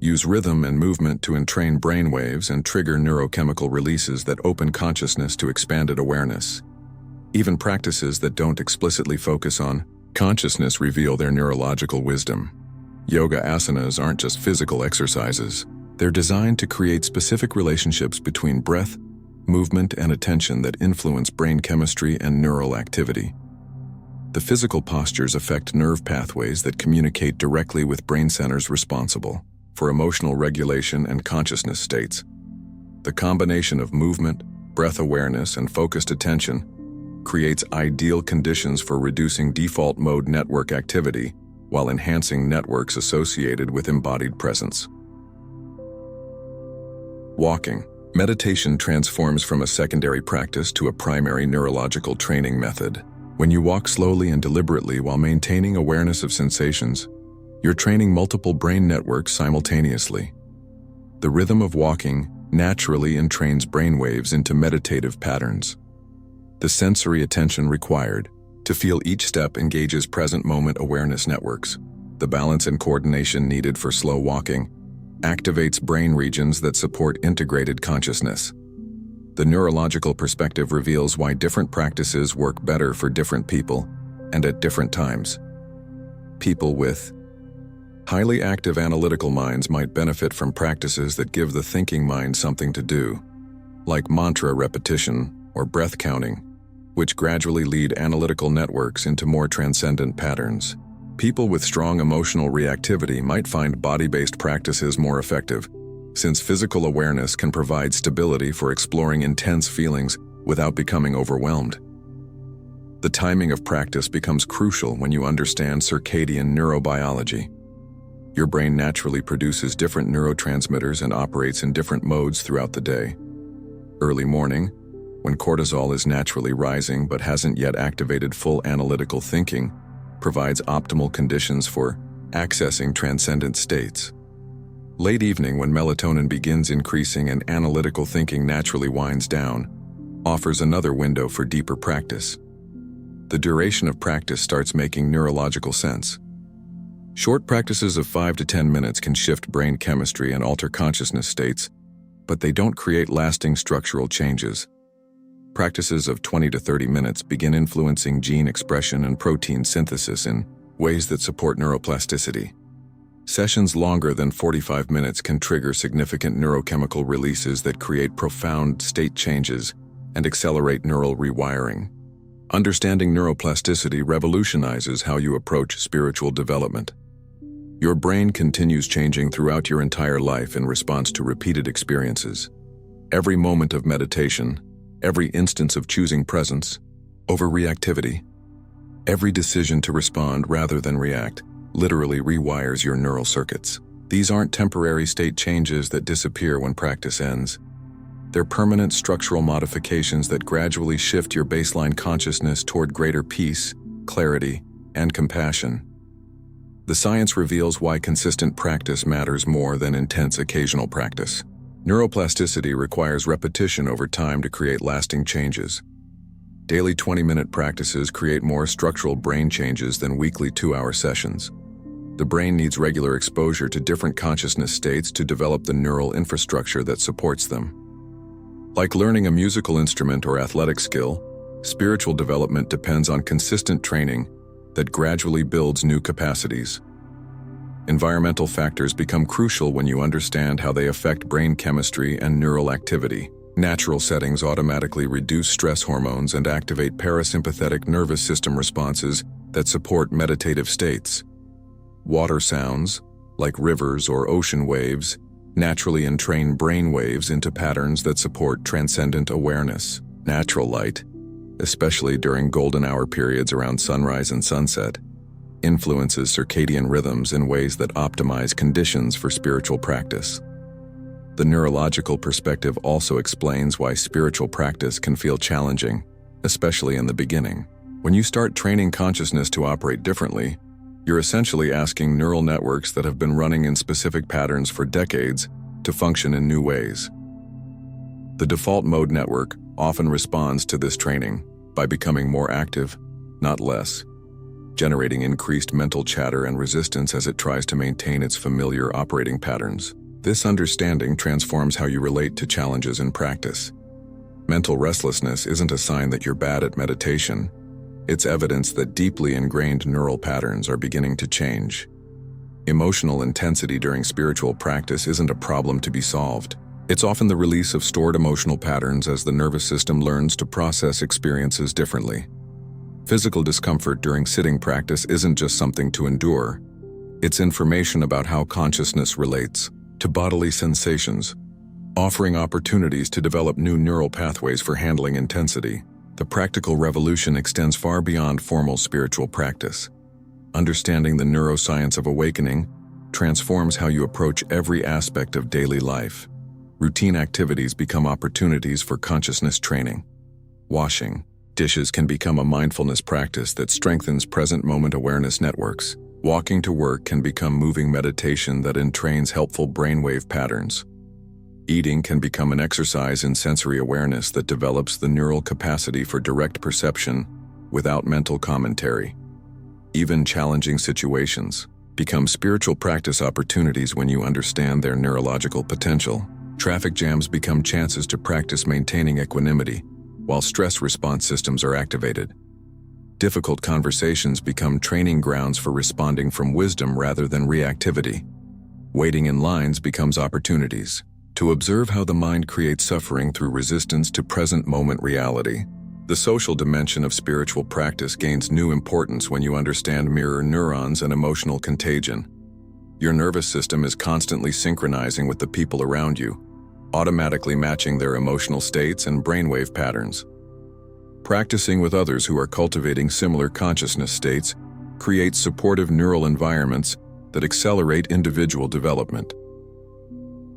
use rhythm and movement to entrain brainwaves and trigger neurochemical releases that open consciousness to expanded awareness. Even practices that don't explicitly focus on consciousness reveal their neurological wisdom. Yoga asanas aren't just physical exercises. They're designed to create specific relationships between breath, movement, and attention that influence brain chemistry and neural activity. The physical postures affect nerve pathways that communicate directly with brain centers responsible for emotional regulation and consciousness states. The combination of movement, breath awareness, and focused attention creates ideal conditions for reducing default mode network activity while enhancing networks associated with embodied presence. Walking. Meditation transforms from a secondary practice to a primary neurological training method. When you walk slowly and deliberately while maintaining awareness of sensations, you're training multiple brain networks simultaneously. The rhythm of walking naturally entrains brainwaves into meditative patterns. The sensory attention required to feel each step engages present moment awareness networks. The balance and coordination needed for slow walking activates brain regions that support integrated consciousness. The neurological perspective reveals why different practices work better for different people and at different times. People with highly active analytical minds might benefit from practices that give the thinking mind something to do, like mantra repetition or breath counting, which gradually lead analytical networks into more transcendent patterns. People with strong emotional reactivity might find body-based practices more effective, since physical awareness can provide stability for exploring intense feelings without becoming overwhelmed. The timing of practice becomes crucial when you understand circadian neurobiology. Your brain naturally produces different neurotransmitters and operates in different modes throughout the day. Early morning, when cortisol is naturally rising but hasn't yet activated full analytical thinking, provides optimal conditions for accessing transcendent states. Late evening, when melatonin begins increasing and analytical thinking naturally winds down, offers another window for deeper practice. the duration of practice starts making neurological sense. Short practices of 5 to 10 minutes can shift brain chemistry and alter consciousness states, but they don't create lasting structural changes. Practices of 20 to 30 minutes begin influencing gene expression and protein synthesis in ways that support neuroplasticity. Sessions longer than 45 minutes can trigger significant neurochemical releases that create profound state changes and accelerate neural rewiring. Understanding neuroplasticity revolutionizes how you approach spiritual development. Your brain continues changing throughout your entire life in response to repeated experiences. Every moment of meditation, every instance of choosing presence over reactivity, every decision to respond rather than react, literally rewires your neural circuits. These aren't temporary state changes that disappear when practice ends. They're permanent structural modifications that gradually shift your baseline consciousness toward greater peace, clarity, and compassion. The science reveals why consistent practice matters more than intense occasional practice. Neuroplasticity requires repetition over time to create lasting changes. Daily 20-minute practices create more structural brain changes than weekly 2-hour sessions. The brain needs regular exposure to different consciousness states to develop the neural infrastructure that supports them. Like learning a musical instrument or athletic skill, spiritual development depends on consistent training that gradually builds new capacities. Environmental factors become crucial when you understand how they affect brain chemistry and neural activity. Natural settings automatically reduce stress hormones and activate parasympathetic nervous system responses that support meditative states. Water sounds, like rivers or ocean waves, naturally entrain brain waves into patterns that support transcendent awareness. Natural light, especially during golden hour periods around sunrise and sunset, influences circadian rhythms in ways that optimize conditions for spiritual practice. The neurological perspective also explains why spiritual practice can feel challenging, especially in the beginning. When you start training consciousness to operate differently, you're essentially asking neural networks that have been running in specific patterns for decades to function in new ways. The default mode network often responds to this training by becoming more active, not less, generating increased mental chatter and resistance as it tries to maintain its familiar operating patterns. This understanding transforms how you relate to challenges in practice. Mental restlessness isn't a sign that you're bad at meditation. It's evidence that deeply ingrained neural patterns are beginning to change. Emotional intensity during spiritual practice isn't a problem to be solved. It's often the release of stored emotional patterns as the nervous system learns to process experiences differently. Physical discomfort during sitting practice isn't just something to endure. It's information about how consciousness relates to bodily sensations, offering opportunities to develop new neural pathways for handling intensity. The practical revolution extends far beyond formal spiritual practice. Understanding the neuroscience of awakening transforms how you approach every aspect of daily life. Routine activities become opportunities for consciousness training. Washing dishes can become a mindfulness practice that strengthens present moment awareness networks. Walking to work can become moving meditation that entrains helpful brainwave patterns. Eating can become an exercise in sensory awareness that develops the neural capacity for direct perception without mental commentary. Even challenging situations become spiritual practice opportunities when you understand their neurological potential. Traffic jams become chances to practice maintaining equanimity while stress response systems are activated. Difficult conversations become training grounds for responding from wisdom rather than reactivity. Waiting in lines becomes opportunities to observe how the mind creates suffering through resistance to present moment reality. The social dimension of spiritual practice gains new importance when you understand mirror neurons and emotional contagion. Your nervous system is constantly synchronizing with the people around you, automatically matching their emotional states and brainwave patterns. Practicing with others who are cultivating similar consciousness states creates supportive neural environments that accelerate individual development.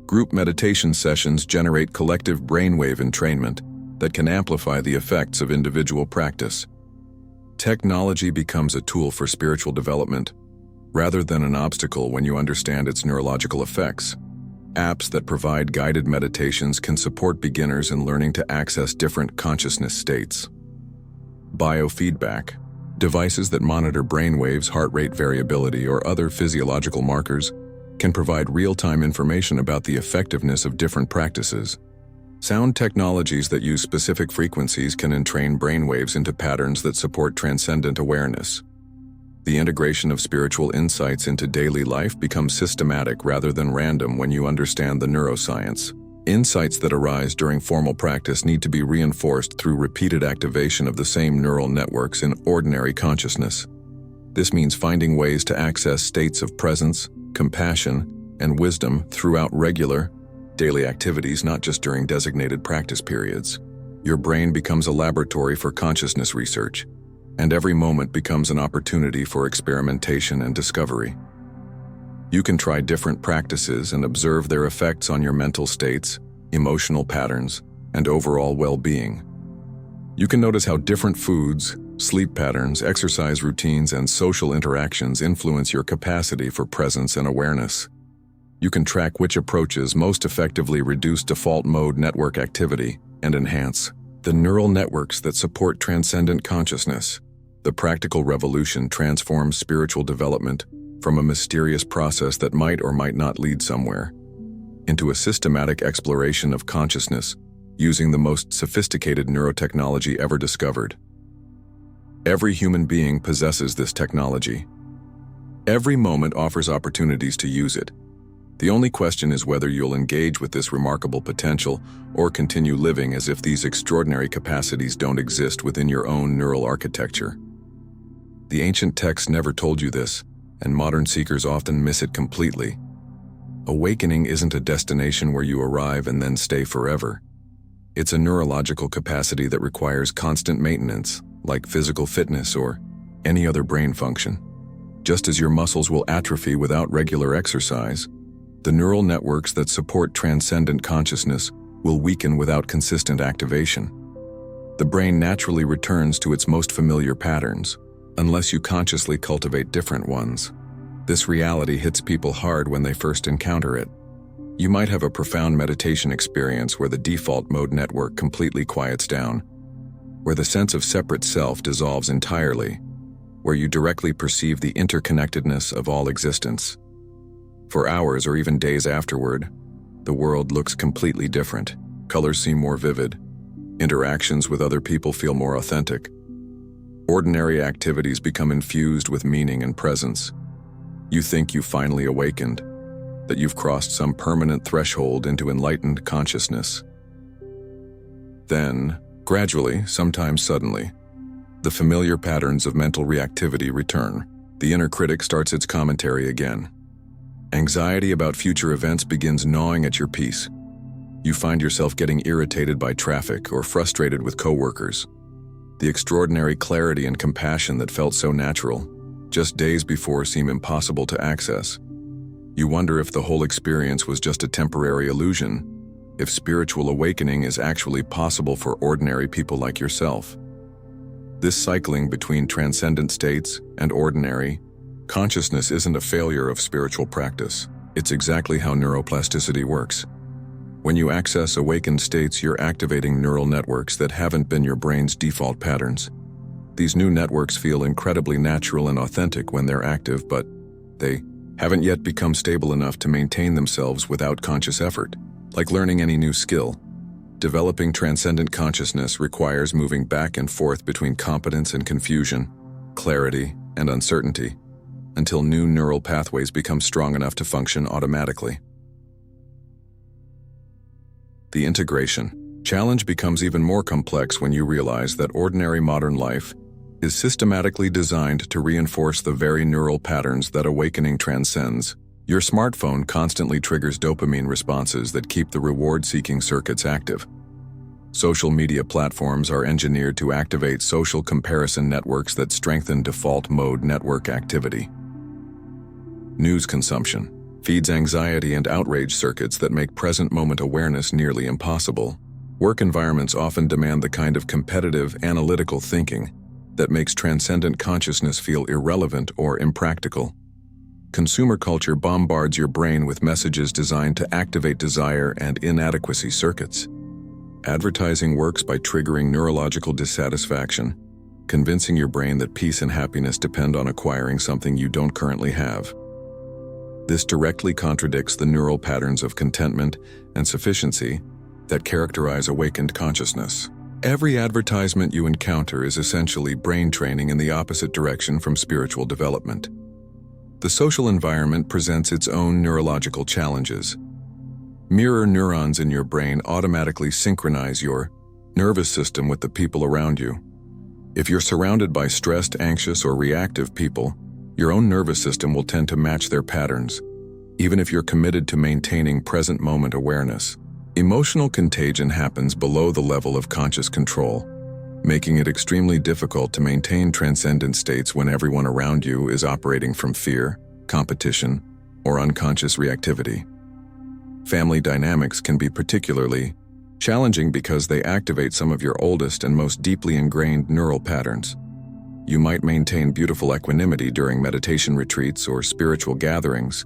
Group meditation sessions generate collective brainwave entrainment that can amplify the effects of individual practice. Technology becomes a tool for spiritual development, rather than an obstacle when you understand its neurological effects. Apps that provide guided meditations can support beginners in learning to access different consciousness states. Biofeedback. Devices that monitor brainwaves, heart rate variability, or other physiological markers can provide real-time information about the effectiveness of different practices. Sound technologies that use specific frequencies can entrain brainwaves into patterns that support transcendent awareness. The integration of spiritual insights into daily life becomes systematic rather than random when you understand the neuroscience. Insights that arise during formal practice need to be reinforced through repeated activation of the same neural networks in ordinary consciousness. This means finding ways to access states of presence, compassion, and wisdom throughout regular, daily activities, not just during designated practice periods. Your brain becomes a laboratory for consciousness research, and every moment becomes an opportunity for experimentation and discovery. You can try different practices and observe their effects on your mental states, emotional patterns, and overall well-being. You can notice how different foods, sleep patterns, exercise routines, and social interactions influence your capacity for presence and awareness. You can track which approaches most effectively reduce default mode network activity and enhance the neural networks that support transcendent consciousness. The practical revolution transforms spiritual development from a mysterious process that might or might not lead somewhere into a systematic exploration of consciousness using the most sophisticated neurotechnology ever discovered. Every human being possesses this technology. Every moment offers opportunities to use it. The only question is whether you'll engage with this remarkable potential or continue living as if these extraordinary capacities don't exist within your own neural architecture. The ancient texts never told you this, and modern seekers often miss it completely. Awakening isn't a destination where you arrive and then stay forever. It's a neurological capacity that requires constant maintenance, like physical fitness or any other brain function. Just as your muscles will atrophy without regular exercise, the neural networks that support transcendent consciousness will weaken without consistent activation. The brain naturally returns to its most familiar patterns, unless you consciously cultivate different ones. This reality hits people hard when they first encounter it. You might have a profound meditation experience where the default mode network completely quiets down, where the sense of separate self dissolves entirely, where you directly perceive the interconnectedness of all existence. For hours or even days afterward, the world looks completely different. Colors seem more vivid. Interactions with other people feel more authentic. Ordinary activities become infused with meaning and presence. You think you've finally awakened, that you've crossed some permanent threshold into enlightened consciousness. Then, gradually, sometimes suddenly, the familiar patterns of mental reactivity return. The inner critic starts its commentary again. Anxiety about future events begins gnawing at your peace. You find yourself getting irritated by traffic or frustrated with coworkers. The extraordinary clarity and compassion that felt so natural, just days before, seem impossible to access. You wonder if the whole experience was just a temporary illusion, if spiritual awakening is actually possible for ordinary people like yourself. This cycling between transcendent states and ordinary consciousness isn't a failure of spiritual practice. It's exactly how neuroplasticity works. When you access awakened states, you're activating neural networks that haven't been your brain's default patterns. These new networks feel incredibly natural and authentic when they're active, but they haven't yet become stable enough to maintain themselves without conscious effort. Like learning any new skill, developing transcendent consciousness requires moving back and forth between competence and confusion, clarity and uncertainty, until new neural pathways become strong enough to function automatically. The integration challenge becomes even more complex when you realize that ordinary modern life is systematically designed to reinforce the very neural patterns that awakening transcends. Your smartphone constantly triggers dopamine responses that keep the reward-seeking circuits active. Social media platforms are engineered to activate social comparison networks that strengthen default mode network activity. News consumption feeds anxiety and outrage circuits that make present-moment awareness nearly impossible. Work environments often demand the kind of competitive, analytical thinking that makes transcendent consciousness feel irrelevant or impractical. Consumer culture bombards your brain with messages designed to activate desire and inadequacy circuits. Advertising works by triggering neurological dissatisfaction, convincing your brain that peace and happiness depend on acquiring something you don't currently have. This directly contradicts the neural patterns of contentment and sufficiency that characterize awakened consciousness. Every advertisement you encounter is essentially brain training in the opposite direction from spiritual development. The social environment presents its own neurological challenges. Mirror neurons in your brain automatically synchronize your nervous system with the people around you. If you're surrounded by stressed, anxious, or reactive people, your own nervous system will tend to match their patterns, even if you're committed to maintaining present moment awareness. Emotional contagion happens below the level of conscious control, making it extremely difficult to maintain transcendent states when everyone around you is operating from fear, competition, or unconscious reactivity. Family dynamics can be particularly challenging because they activate some of your oldest and most deeply ingrained neural patterns. You might maintain beautiful equanimity during meditation retreats or spiritual gatherings,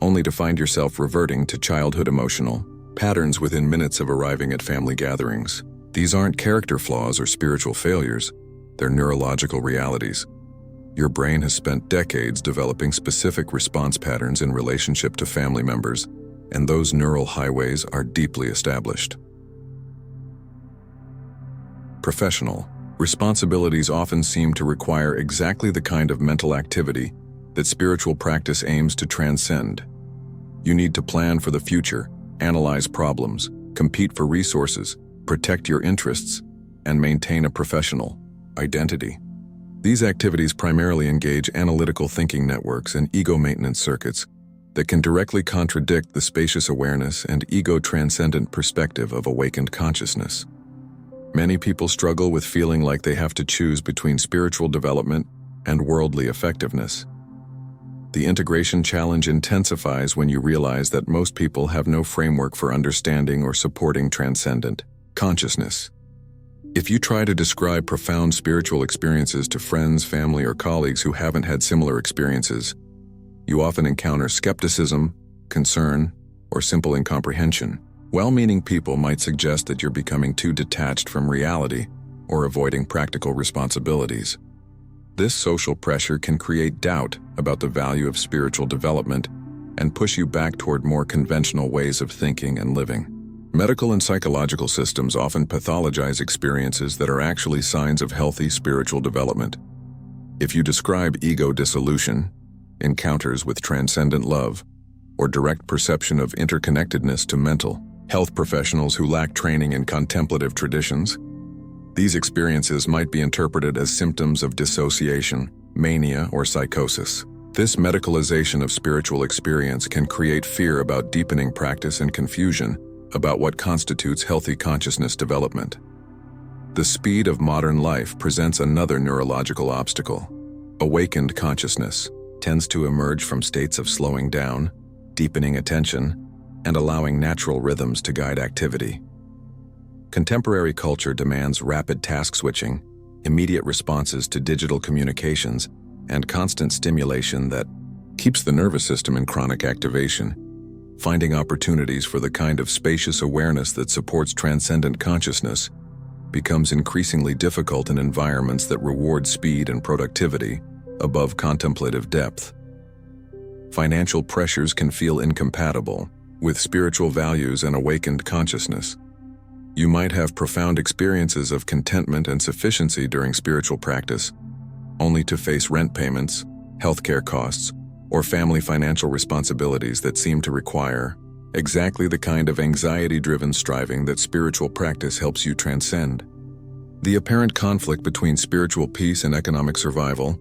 only to find yourself reverting to childhood emotional patterns within minutes of arriving at family gatherings. These aren't character flaws or spiritual failures, they're neurological realities. Your brain has spent decades developing specific response patterns in relationship to family members, and those neural highways are deeply established. Professional responsibilities often seem to require exactly the kind of mental activity that spiritual practice aims to transcend. You need to plan for the future, analyze problems, compete for resources, protect your interests, and maintain a professional identity. These activities primarily engage analytical thinking networks and ego maintenance circuits that can directly contradict the spacious awareness and ego-transcendent perspective of awakened consciousness. Many people struggle with feeling like they have to choose between spiritual development and worldly effectiveness. The integration challenge intensifies when you realize that most people have no framework for understanding or supporting transcendent consciousness. If you try to describe profound spiritual experiences to friends, family, or colleagues who haven't had similar experiences, you often encounter skepticism, concern, or simple incomprehension. Well-meaning people might suggest that you're becoming too detached from reality or avoiding practical responsibilities. This social pressure can create doubt about the value of spiritual development and push you back toward more conventional ways of thinking and living. Medical and psychological systems often pathologize experiences that are actually signs of healthy spiritual development. If you describe ego dissolution, encounters with transcendent love, or direct perception of interconnectedness to mental health professionals who lack training in contemplative traditions, these experiences might be interpreted as symptoms of dissociation, mania, or psychosis. This medicalization of spiritual experience can create fear about deepening practice and confusion about what constitutes healthy consciousness development. The speed of modern life presents another neurological obstacle. Awakened consciousness tends to emerge from states of slowing down, deepening attention, and allowing natural rhythms to guide activity. Contemporary culture demands rapid task switching, immediate responses to digital communications, and constant stimulation that keeps the nervous system in chronic activation. Finding opportunities for the kind of spacious awareness that supports transcendent consciousness becomes increasingly difficult in environments that reward speed and productivity above contemplative depth. Financial pressures can feel incompatible with spiritual values and awakened consciousness. You might have profound experiences of contentment and sufficiency during spiritual practice, only to face rent payments, healthcare costs, or family financial responsibilities that seem to require exactly the kind of anxiety-driven striving that spiritual practice helps you transcend. The apparent conflict between spiritual peace and economic survival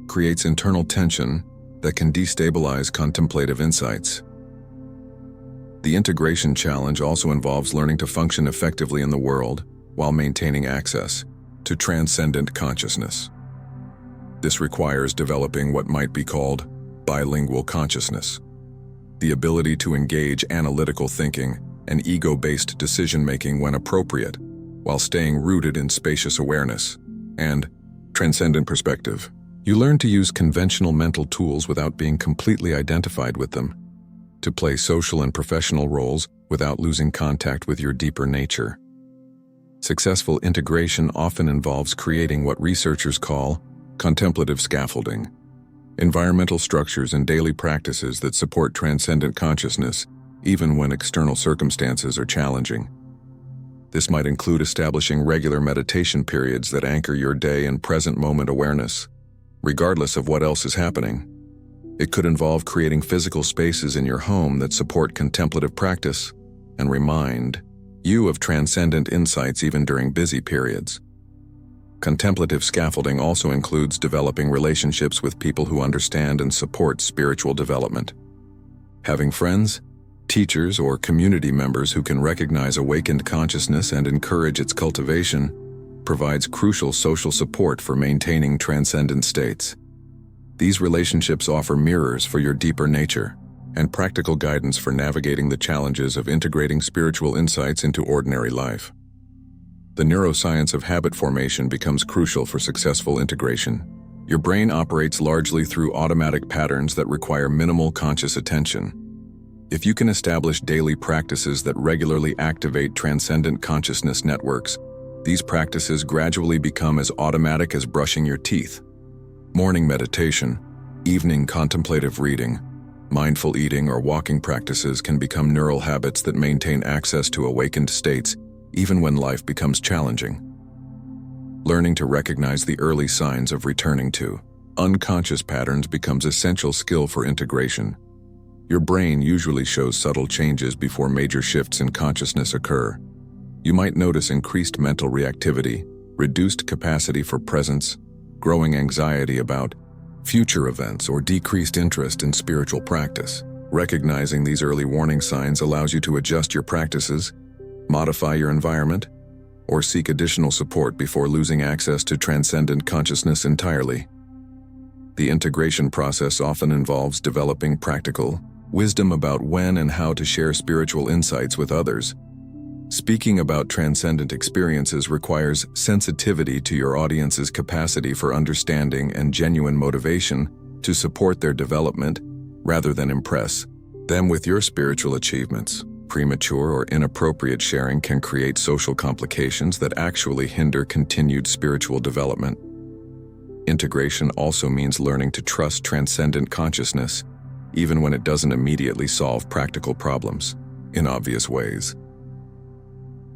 creates internal tension that can destabilize contemplative insights. The integration challenge also involves learning to function effectively in the world while maintaining access to transcendent consciousness. This requires developing what might be called bilingual consciousness, the ability to engage analytical thinking and ego-based decision-making when appropriate, while staying rooted in spacious awareness and transcendent perspective. You learn to use conventional mental tools without being completely identified with them, to play social and professional roles without losing contact with your deeper nature. Successful integration often involves creating what researchers call contemplative scaffolding, environmental structures and daily practices that support transcendent consciousness, even when external circumstances are challenging. This might include establishing regular meditation periods that anchor your day in present moment awareness, regardless of what else is happening. It could involve creating physical spaces in your home that support contemplative practice and remind you of transcendent insights even during busy periods. Contemplative scaffolding also includes developing relationships with people who understand and support spiritual development. Having friends, teachers, or community members who can recognize awakened consciousness and encourage its cultivation provides crucial social support for maintaining transcendent states. These relationships offer mirrors for your deeper nature and practical guidance for navigating the challenges of integrating spiritual insights into ordinary life. The neuroscience of habit formation becomes crucial for successful integration. Your brain operates largely through automatic patterns that require minimal conscious attention. If you can establish daily practices that regularly activate transcendent consciousness networks, these practices gradually become as automatic as brushing your teeth. Morning meditation, evening contemplative reading, mindful eating, or walking practices can become neural habits that maintain access to awakened states even when life becomes challenging. Learning to recognize the early signs of returning to unconscious patterns becomes essential skill for integration. Your brain usually shows subtle changes before major shifts in consciousness occur. You might notice increased mental reactivity, reduced capacity for presence, growing anxiety about future events, or decreased interest in spiritual practice. Recognizing these early warning signs allows you to adjust your practices, modify your environment, or seek additional support before losing access to transcendent consciousness entirely. The integration process often involves developing practical wisdom about when and how to share spiritual insights with others. Speaking about transcendent experiences requires sensitivity to your audience's capacity for understanding and genuine motivation to support their development rather than impress them with your spiritual achievements. Premature or inappropriate sharing can create social complications that actually hinder continued spiritual development. Integration also means learning to trust transcendent consciousness, even when it doesn't immediately solve practical problems in obvious ways.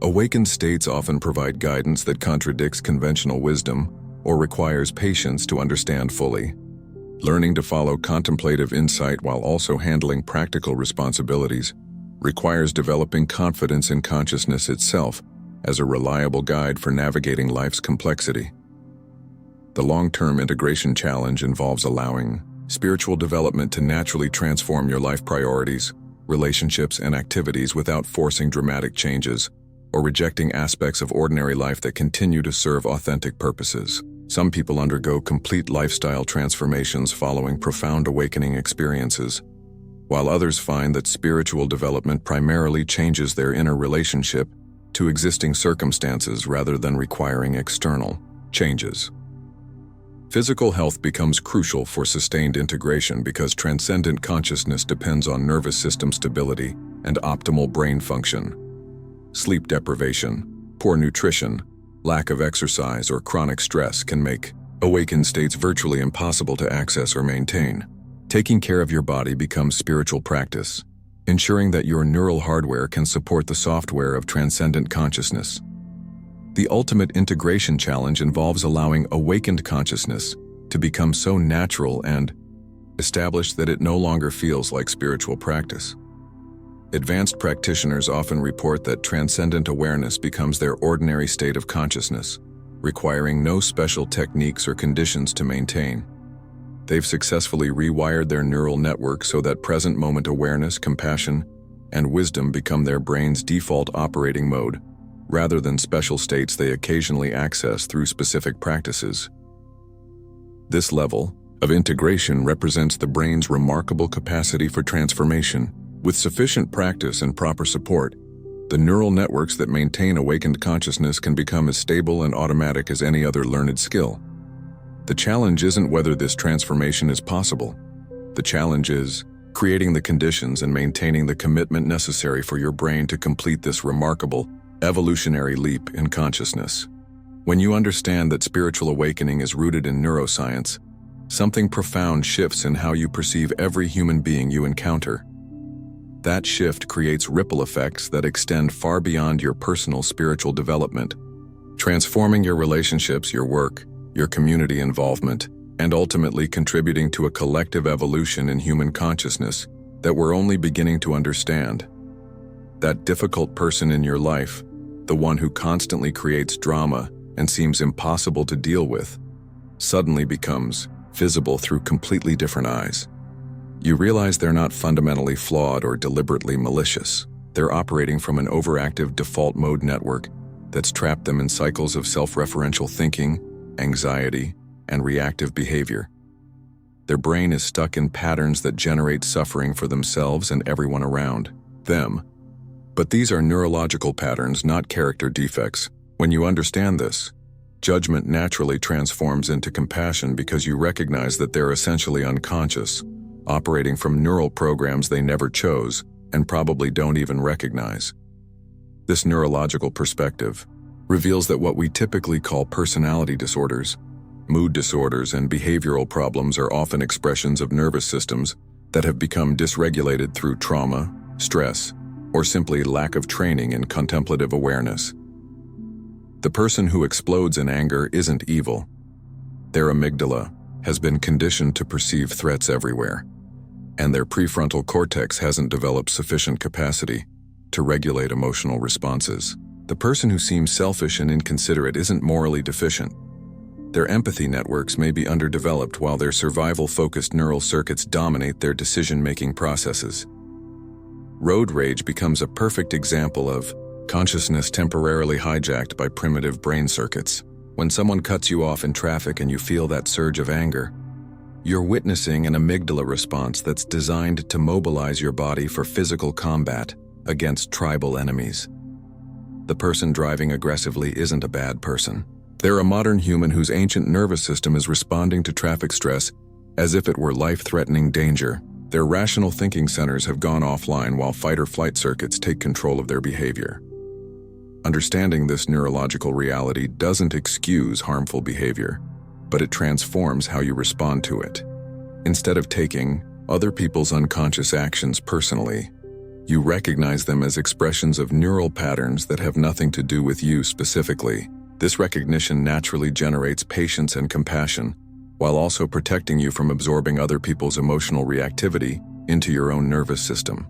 Awakened states often provide guidance that contradicts conventional wisdom or requires patience to understand fully. Learning to follow contemplative insight while also handling practical responsibilities requires developing confidence in consciousness itself as a reliable guide for navigating life's complexity. The long-term integration challenge involves allowing spiritual development to naturally transform your life priorities, relationships, and activities without forcing dramatic changes or rejecting aspects of ordinary life that continue to serve authentic purposes. Some people undergo complete lifestyle transformations following profound awakening experiences, while others find that spiritual development primarily changes their inner relationship to existing circumstances rather than requiring external changes. Physical health becomes crucial for sustained integration because transcendent consciousness depends on nervous system stability and optimal brain function. Sleep deprivation, poor nutrition, lack of exercise, or chronic stress can make awakened states virtually impossible to access or maintain. Taking care of your body becomes spiritual practice, ensuring that your neural hardware can support the software of transcendent consciousness. The ultimate integration challenge involves allowing awakened consciousness to become so natural and established that it no longer feels like spiritual practice. Advanced practitioners often report that transcendent awareness becomes their ordinary state of consciousness, requiring no special techniques or conditions to maintain. They've successfully rewired their neural network so that present moment awareness, compassion, and wisdom become their brain's default operating mode, rather than special states they occasionally access through specific practices. This level of integration represents the brain's remarkable capacity for transformation. With sufficient practice and proper support, the neural networks that maintain awakened consciousness can become as stable and automatic as any other learned skill. The challenge isn't whether this transformation is possible. The challenge is creating the conditions and maintaining the commitment necessary for your brain to complete this remarkable Evolutionary leap in consciousness. When you understand that spiritual awakening is rooted in neuroscience, something profound shifts in how you perceive every human being you encounter. That shift creates ripple effects that extend far beyond your personal spiritual development, transforming your relationships, your work, your community involvement, and ultimately contributing to a collective evolution in human consciousness that we're only beginning to understand. That difficult person in your life, the one who constantly creates drama and seems impossible to deal with, suddenly becomes visible through completely different eyes. You realize they're not fundamentally flawed or deliberately malicious. They're operating from an overactive default mode network that's trapped them in cycles of self-referential thinking, anxiety, and reactive behavior. Their brain is stuck in patterns that generate suffering for themselves and everyone around them. But these are neurological patterns, not character defects. When you understand this, judgment naturally transforms into compassion because you recognize that they're essentially unconscious, operating from neural programs they never chose and probably don't even recognize. This neurological perspective reveals that what we typically call personality disorders, mood disorders, and behavioral problems are often expressions of nervous systems that have become dysregulated through trauma, stress, or simply lack of training in contemplative awareness. The person who explodes in anger isn't evil. Their amygdala has been conditioned to perceive threats everywhere, and their prefrontal cortex hasn't developed sufficient capacity to regulate emotional responses. The person who seems selfish and inconsiderate isn't morally deficient. Their empathy networks may be underdeveloped while their survival-focused neural circuits dominate their decision-making processes. Road rage becomes a perfect example of consciousness temporarily hijacked by primitive brain circuits. When someone cuts you off in traffic and you feel that surge of anger, you're witnessing an amygdala response that's designed to mobilize your body for physical combat against tribal enemies. The person driving aggressively isn't a bad person. They're a modern human whose ancient nervous system is responding to traffic stress as if it were life-threatening danger. Their rational thinking centers have gone offline while fight-or-flight circuits take control of their behavior. Understanding this neurological reality doesn't excuse harmful behavior, but it transforms how you respond to it. Instead of taking other people's unconscious actions personally, you recognize them as expressions of neural patterns that have nothing to do with you specifically. This recognition naturally generates patience and compassion, while also protecting you from absorbing other people's emotional reactivity into your own nervous system.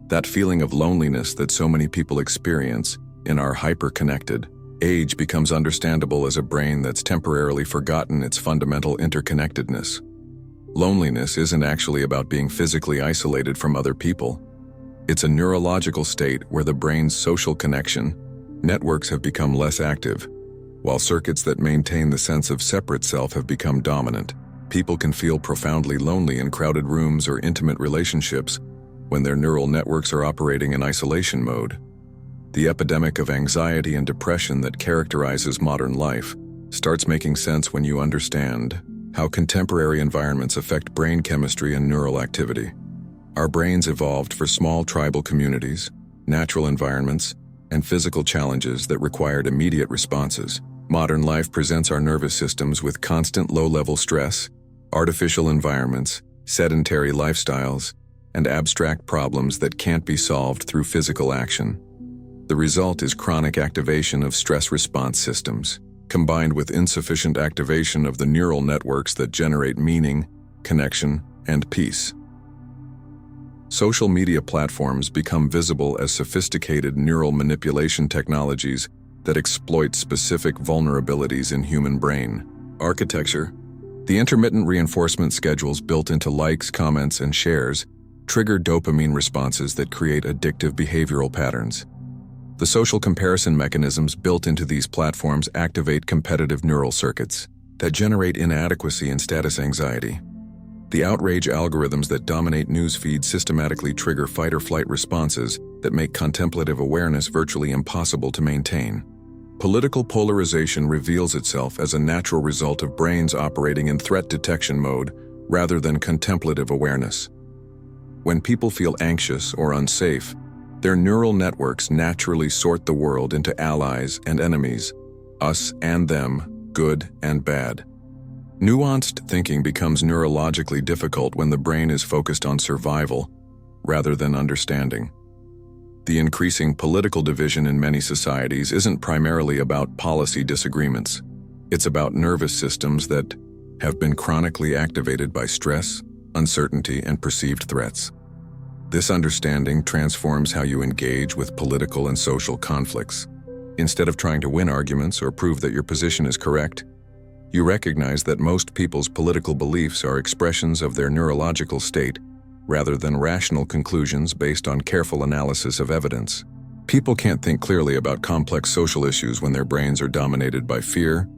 That feeling of loneliness that so many people experience in our hyper-connected age becomes understandable as a brain that's temporarily forgotten its fundamental interconnectedness. Loneliness isn't actually about being physically isolated from other people. It's a neurological state where the brain's social connection networks have become less active, while circuits that maintain the sense of separate self have become dominant. People can feel profoundly lonely in crowded rooms or intimate relationships when their neural networks are operating in isolation mode. The epidemic of anxiety and depression that characterizes modern life starts making sense when you understand how contemporary environments affect brain chemistry and neural activity. Our brains evolved for small tribal communities, natural environments, and physical challenges that required immediate responses. Modern life presents our nervous systems with constant low-level stress, artificial environments, sedentary lifestyles, and abstract problems that can't be solved through physical action. The result is chronic activation of stress response systems, combined with insufficient activation of the neural networks that generate meaning, connection, and peace. Social media platforms become visible as sophisticated neural manipulation technologies that exploit specific vulnerabilities in human brain architecture. The intermittent reinforcement schedules built into likes, comments, and shares trigger dopamine responses that create addictive behavioral patterns. The social comparison mechanisms built into these platforms activate competitive neural circuits that generate inadequacy and status anxiety. The outrage algorithms that dominate news feeds systematically trigger fight-or-flight responses that make contemplative awareness virtually impossible to maintain. Political polarization reveals itself as a natural result of brains operating in threat detection mode rather than contemplative awareness. When people feel anxious or unsafe, Their neural networks naturally sort the world into allies and enemies, us and them, good and bad. Nuanced thinking becomes neurologically difficult when the brain is focused on survival rather than understanding. The increasing political division in many societies isn't primarily about policy disagreements. It's about nervous systems that have been chronically activated by stress, uncertainty, and perceived threats. This understanding transforms how you engage with political and social conflicts. Instead of trying to win arguments or prove that your position is correct, you recognize that most people's political beliefs are expressions of their neurological state rather than rational conclusions based on careful analysis of evidence. People can't think clearly about complex social issues when their brains are dominated by fear,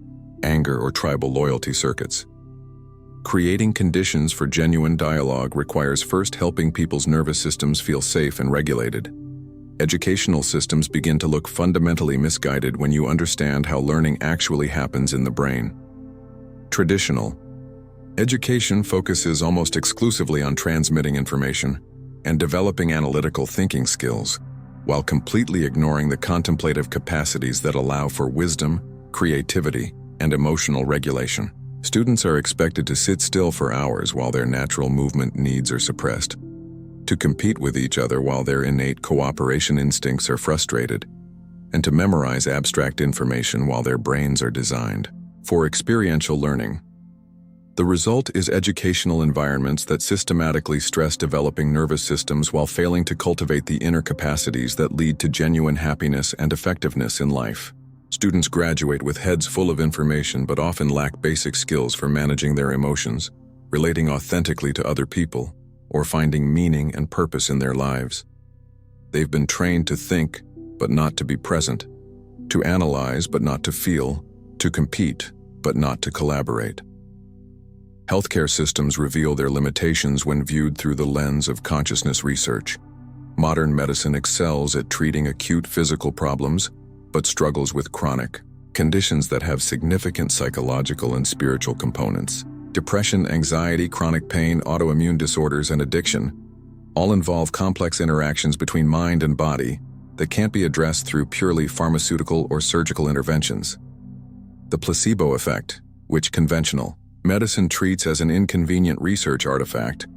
anger, or tribal loyalty circuits. Creating conditions for genuine dialogue requires first helping people's nervous systems feel safe and regulated. Educational systems begin to look fundamentally misguided when you understand how learning actually happens in the brain. Traditional education focuses almost exclusively on transmitting information and developing analytical thinking skills, while completely ignoring the contemplative capacities that allow for wisdom, creativity, and emotional regulation. Students are expected to sit still for hours while their natural movement needs are suppressed, to compete with each other while their innate cooperation instincts are frustrated, and to memorize abstract information while their brains are designed for experiential learning. The result is educational environments that systematically stress developing nervous systems while failing to cultivate the inner capacities that lead to genuine happiness and effectiveness in life. Students graduate with heads full of information but often lack basic skills for managing their emotions, relating authentically to other people, or finding meaning and purpose in their lives. They've been trained to think, but not to be present, to analyze, but not to feel, to compete, but not to collaborate. Healthcare systems reveal their limitations when viewed through the lens of consciousness research. Modern medicine excels at treating acute physical problems, but struggles with chronic conditions that have significant psychological and spiritual components. Depression, anxiety, chronic pain, autoimmune disorders, and addiction all involve complex interactions between mind and body that can't be addressed through purely pharmaceutical or surgical interventions. The placebo effect, which conventional medicine treats as an inconvenient research artifact,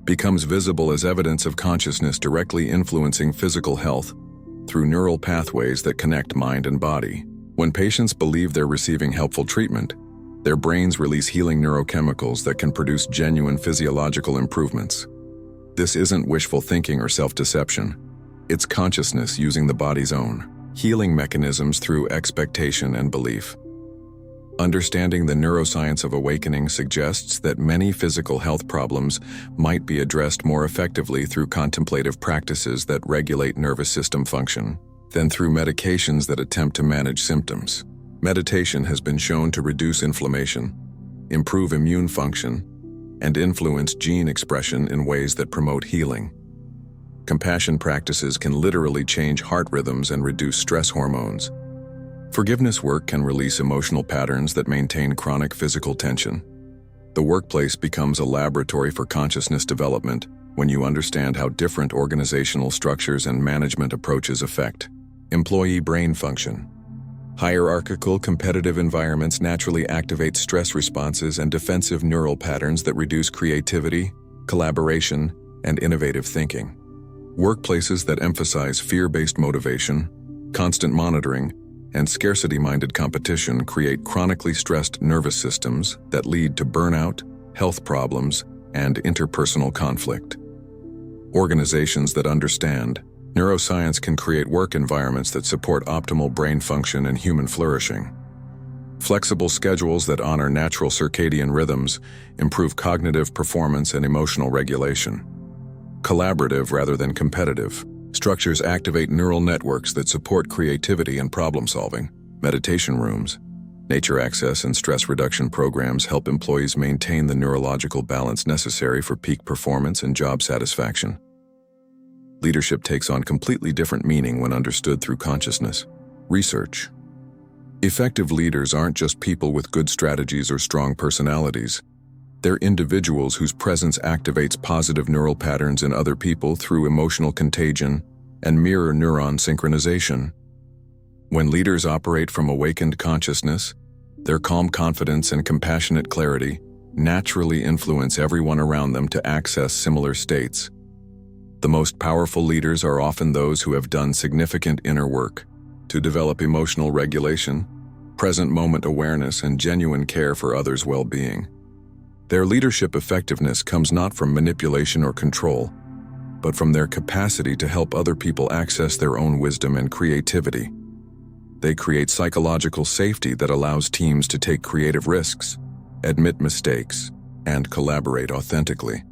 becomes visible as evidence of consciousness directly influencing physical health through neural pathways that connect mind and body. When patients believe they're receiving helpful treatment, their brains release healing neurochemicals that can produce genuine physiological improvements. This isn't wishful thinking or self-deception. It's consciousness using the body's own healing mechanisms through expectation and belief. Understanding the neuroscience of awakening suggests that many physical health problems might be addressed more effectively through contemplative practices that regulate nervous system function than through medications that attempt to manage symptoms. Meditation has been shown to reduce inflammation, improve immune function, and influence gene expression in ways that promote healing. Compassion practices can literally change heart rhythms and reduce stress hormones. Forgiveness work can release emotional patterns that maintain chronic physical tension. The workplace becomes a laboratory for consciousness development when you understand how different organizational structures and management approaches affect employee brain function. Hierarchical, competitive environments naturally activate stress responses and defensive neural patterns that reduce creativity, collaboration, and innovative thinking. Workplaces that emphasize fear-based motivation, constant monitoring, and scarcity-minded competition create chronically stressed nervous systems that lead to burnout, health problems, and interpersonal conflict. Organizations that understand neuroscience can create work environments that support optimal brain function and human flourishing. Flexible schedules that honor natural circadian rhythms improve cognitive performance and emotional regulation. Collaborative rather than competitive structures activate neural networks that support creativity and problem-solving. Meditation rooms, nature access, and stress reduction programs help employees maintain the neurological balance necessary for peak performance and job satisfaction. Leadership takes on completely different meaning when understood through consciousness. Research. Effective leaders aren't just people with good strategies or strong personalities. They're individuals whose presence activates positive neural patterns in other people through emotional contagion and mirror neuron synchronization. When leaders operate from awakened consciousness, their calm confidence and compassionate clarity naturally influence everyone around them to access similar states. The most powerful leaders are often those who have done significant inner work to develop emotional regulation, present moment awareness, and genuine care for others' well-being. Their leadership effectiveness comes not from manipulation or control, but from their capacity to help other people access their own wisdom and creativity. They create psychological safety that allows teams to take creative risks, admit mistakes, and collaborate authentically.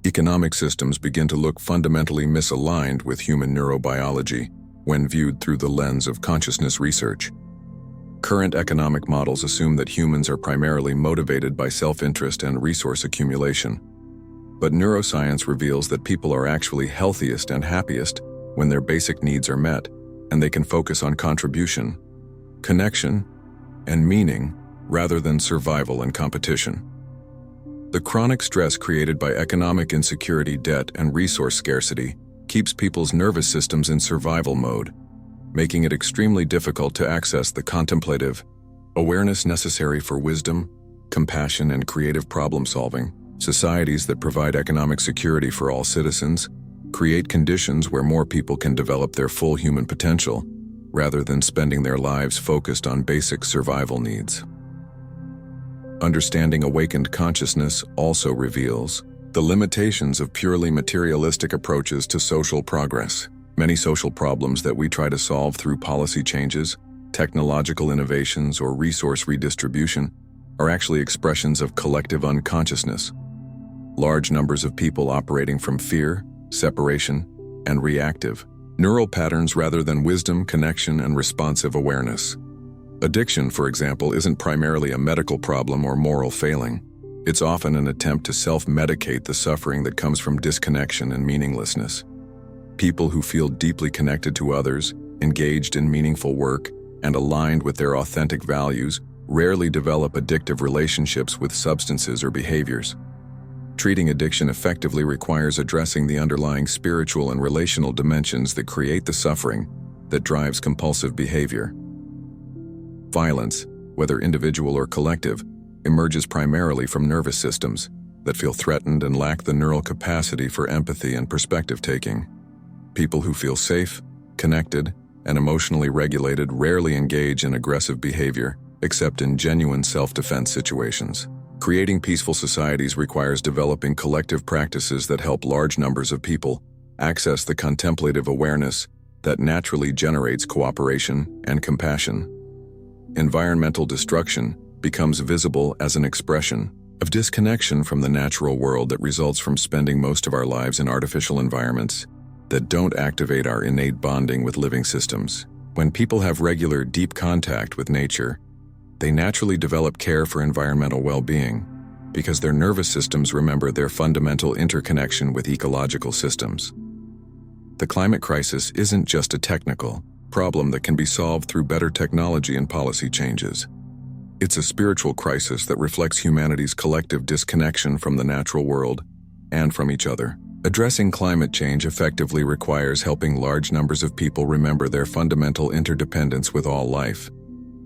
Economic systems begin to look fundamentally misaligned with human neurobiology when viewed through the lens of consciousness research. Current economic models assume that humans are primarily motivated by self-interest and resource accumulation. But neuroscience reveals that people are actually healthiest and happiest when their basic needs are met, and they can focus on contribution, connection, and meaning rather than survival and competition. The chronic stress created by economic insecurity, debt, and resource scarcity keeps people's nervous systems in survival mode, making it extremely difficult to access the contemplative awareness necessary for wisdom, compassion, and creative problem-solving. Societies that provide economic security for all citizens create conditions where more people can develop their full human potential, rather than spending their lives focused on basic survival needs. Understanding awakened consciousness also reveals the limitations of purely materialistic approaches to social progress. Many social problems that we try to solve through policy changes, technological innovations, or resource redistribution are actually expressions of collective unconsciousness. Large numbers of people operating from fear, separation, and reactive neural patterns rather than wisdom, connection, and responsive awareness. Addiction, for example, isn't primarily a medical problem or moral failing. It's often an attempt to self-medicate the suffering that comes from disconnection and meaninglessness. People who feel deeply connected to others, engaged in meaningful work, and aligned with their authentic values rarely develop addictive relationships with substances or behaviors. Treating addiction effectively requires addressing the underlying spiritual and relational dimensions that create the suffering that drives compulsive behavior. Violence, whether individual or collective, emerges primarily from nervous systems that feel threatened and lack the neural capacity for empathy and perspective-taking. People who feel safe, connected, and emotionally regulated rarely engage in aggressive behavior, except in genuine self-defense situations. Creating peaceful societies requires developing collective practices that help large numbers of people access the contemplative awareness that naturally generates cooperation and compassion. Environmental destruction becomes visible as an expression of disconnection from the natural world that results from spending most of our lives in artificial environments that don't activate our innate bonding with living systems. When people have regular, deep contact with nature, they naturally develop care for environmental well-being because their nervous systems remember their fundamental interconnection with ecological systems. The climate crisis isn't just a technical problem that can be solved through better technology and policy changes. It's a spiritual crisis that reflects humanity's collective disconnection from the natural world and from each other. Addressing climate change effectively requires helping large numbers of people remember their fundamental interdependence with all life,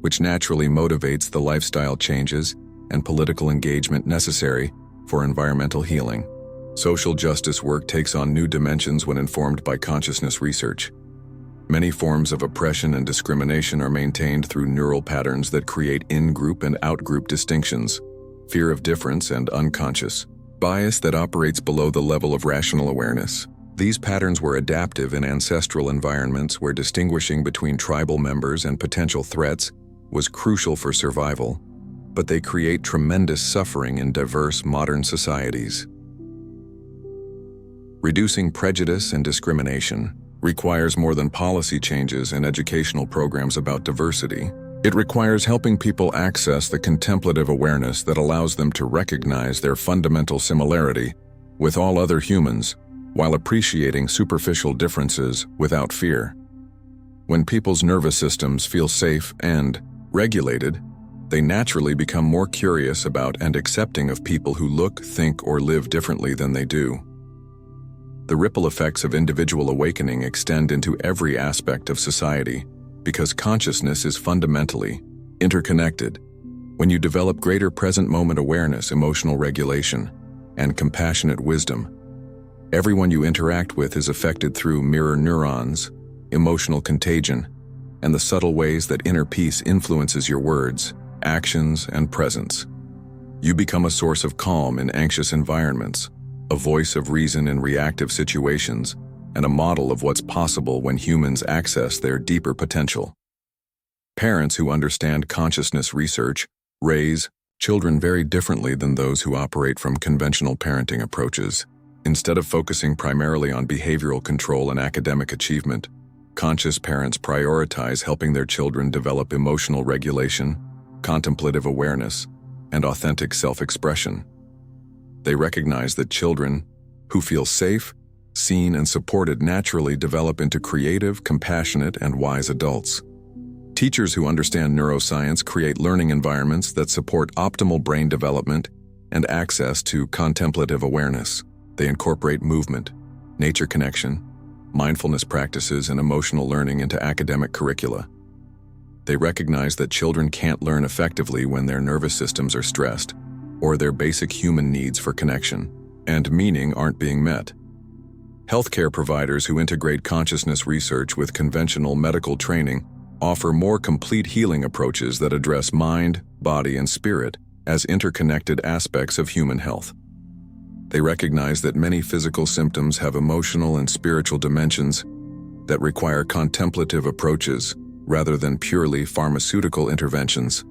which naturally motivates the lifestyle changes and political engagement necessary for environmental healing. Social justice work takes on new dimensions when informed by consciousness research. Many forms of oppression and discrimination are maintained through neural patterns that create in-group and out-group distinctions, fear of difference, and unconscious bias that operates below the level of rational awareness. These patterns were adaptive in ancestral environments where distinguishing between tribal members and potential threats was crucial for survival, but they create tremendous suffering in diverse modern societies. Reducing prejudice and discrimination requires more than policy changes and educational programs about diversity. It requires helping people access the contemplative awareness that allows them to recognize their fundamental similarity with all other humans while appreciating superficial differences without fear. When people's nervous systems feel safe and regulated, they naturally become more curious about and accepting of people who look, think, or live differently than they do. The ripple effects of individual awakening extend into every aspect of society because consciousness is fundamentally interconnected. When you develop greater present moment awareness, emotional regulation, and compassionate wisdom, everyone you interact with is affected through mirror neurons, emotional contagion, and the subtle ways that inner peace influences your words, actions, and presence. You become a source of calm in anxious environments, a voice of reason in reactive situations, and a model of what's possible when humans access their deeper potential. Parents who understand consciousness research raise children very differently than those who operate from conventional parenting approaches. Instead of focusing primarily on behavioral control and academic achievement, conscious parents prioritize helping their children develop emotional regulation, contemplative awareness, and authentic self-expression. They recognize that children who feel safe, seen, and supported naturally develop into creative, compassionate, and wise adults. Teachers who understand neuroscience create learning environments that support optimal brain development and access to contemplative awareness. They incorporate movement, nature connection, mindfulness practices, and emotional learning into academic curricula. They recognize that children can't learn effectively when their nervous systems are stressed, or their basic human needs for connection and meaning aren't being met. Healthcare providers who integrate consciousness research with conventional medical training offer more complete healing approaches that address mind, body, and spirit as interconnected aspects of human health. They recognize that many physical symptoms have emotional and spiritual dimensions that require contemplative approaches rather than purely pharmaceutical interventions.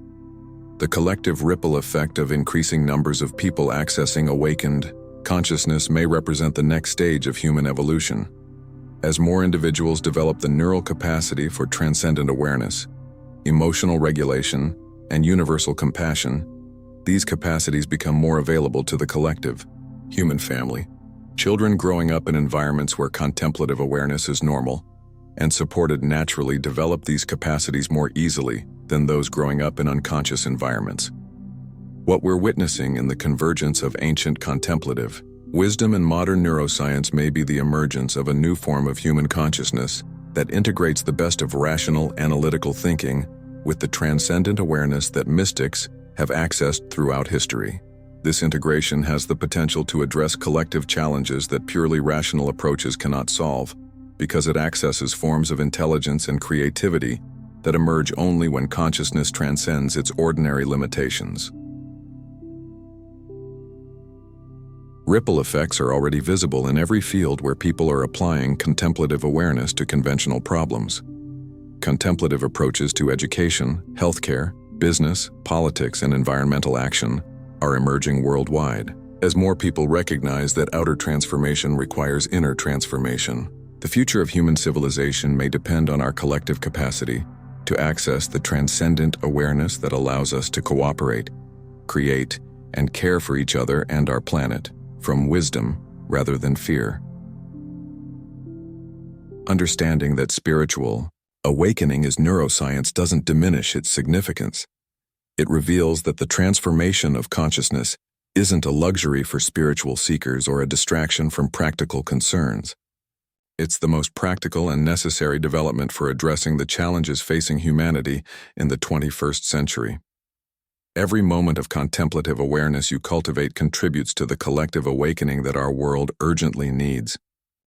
The collective ripple effect of increasing numbers of people accessing awakened consciousness may represent the next stage of human evolution. As more individuals develop the neural capacity for transcendent awareness, emotional regulation, and universal compassion, these capacities become more available to the collective human family. Children growing up in environments where contemplative awareness is normal and supported naturally develop these capacities more easily than those growing up in unconscious environments. What we're witnessing in the convergence of ancient contemplative wisdom and modern neuroscience may be the emergence of a new form of human consciousness that integrates the best of rational, analytical thinking with the transcendent awareness that mystics have accessed throughout history. This integration has the potential to address collective challenges that purely rational approaches cannot solve, because it accesses forms of intelligence and creativity that emerge only when consciousness transcends its ordinary limitations. Ripple effects are already visible in every field where people are applying contemplative awareness to conventional problems. Contemplative approaches to education, healthcare, business, politics, and environmental action are emerging worldwide. As more people recognize that outer transformation requires inner transformation, the future of human civilization may depend on our collective capacity to access the transcendent awareness that allows us to cooperate, create, and care for each other and our planet, from wisdom rather than fear. Understanding that spiritual awakening is neuroscience doesn't diminish its significance. It reveals that the transformation of consciousness isn't a luxury for spiritual seekers or a distraction from practical concerns. It's the most practical and necessary development for addressing the challenges facing humanity in the 21st century. Every moment of contemplative awareness you cultivate contributes to the collective awakening that our world urgently needs.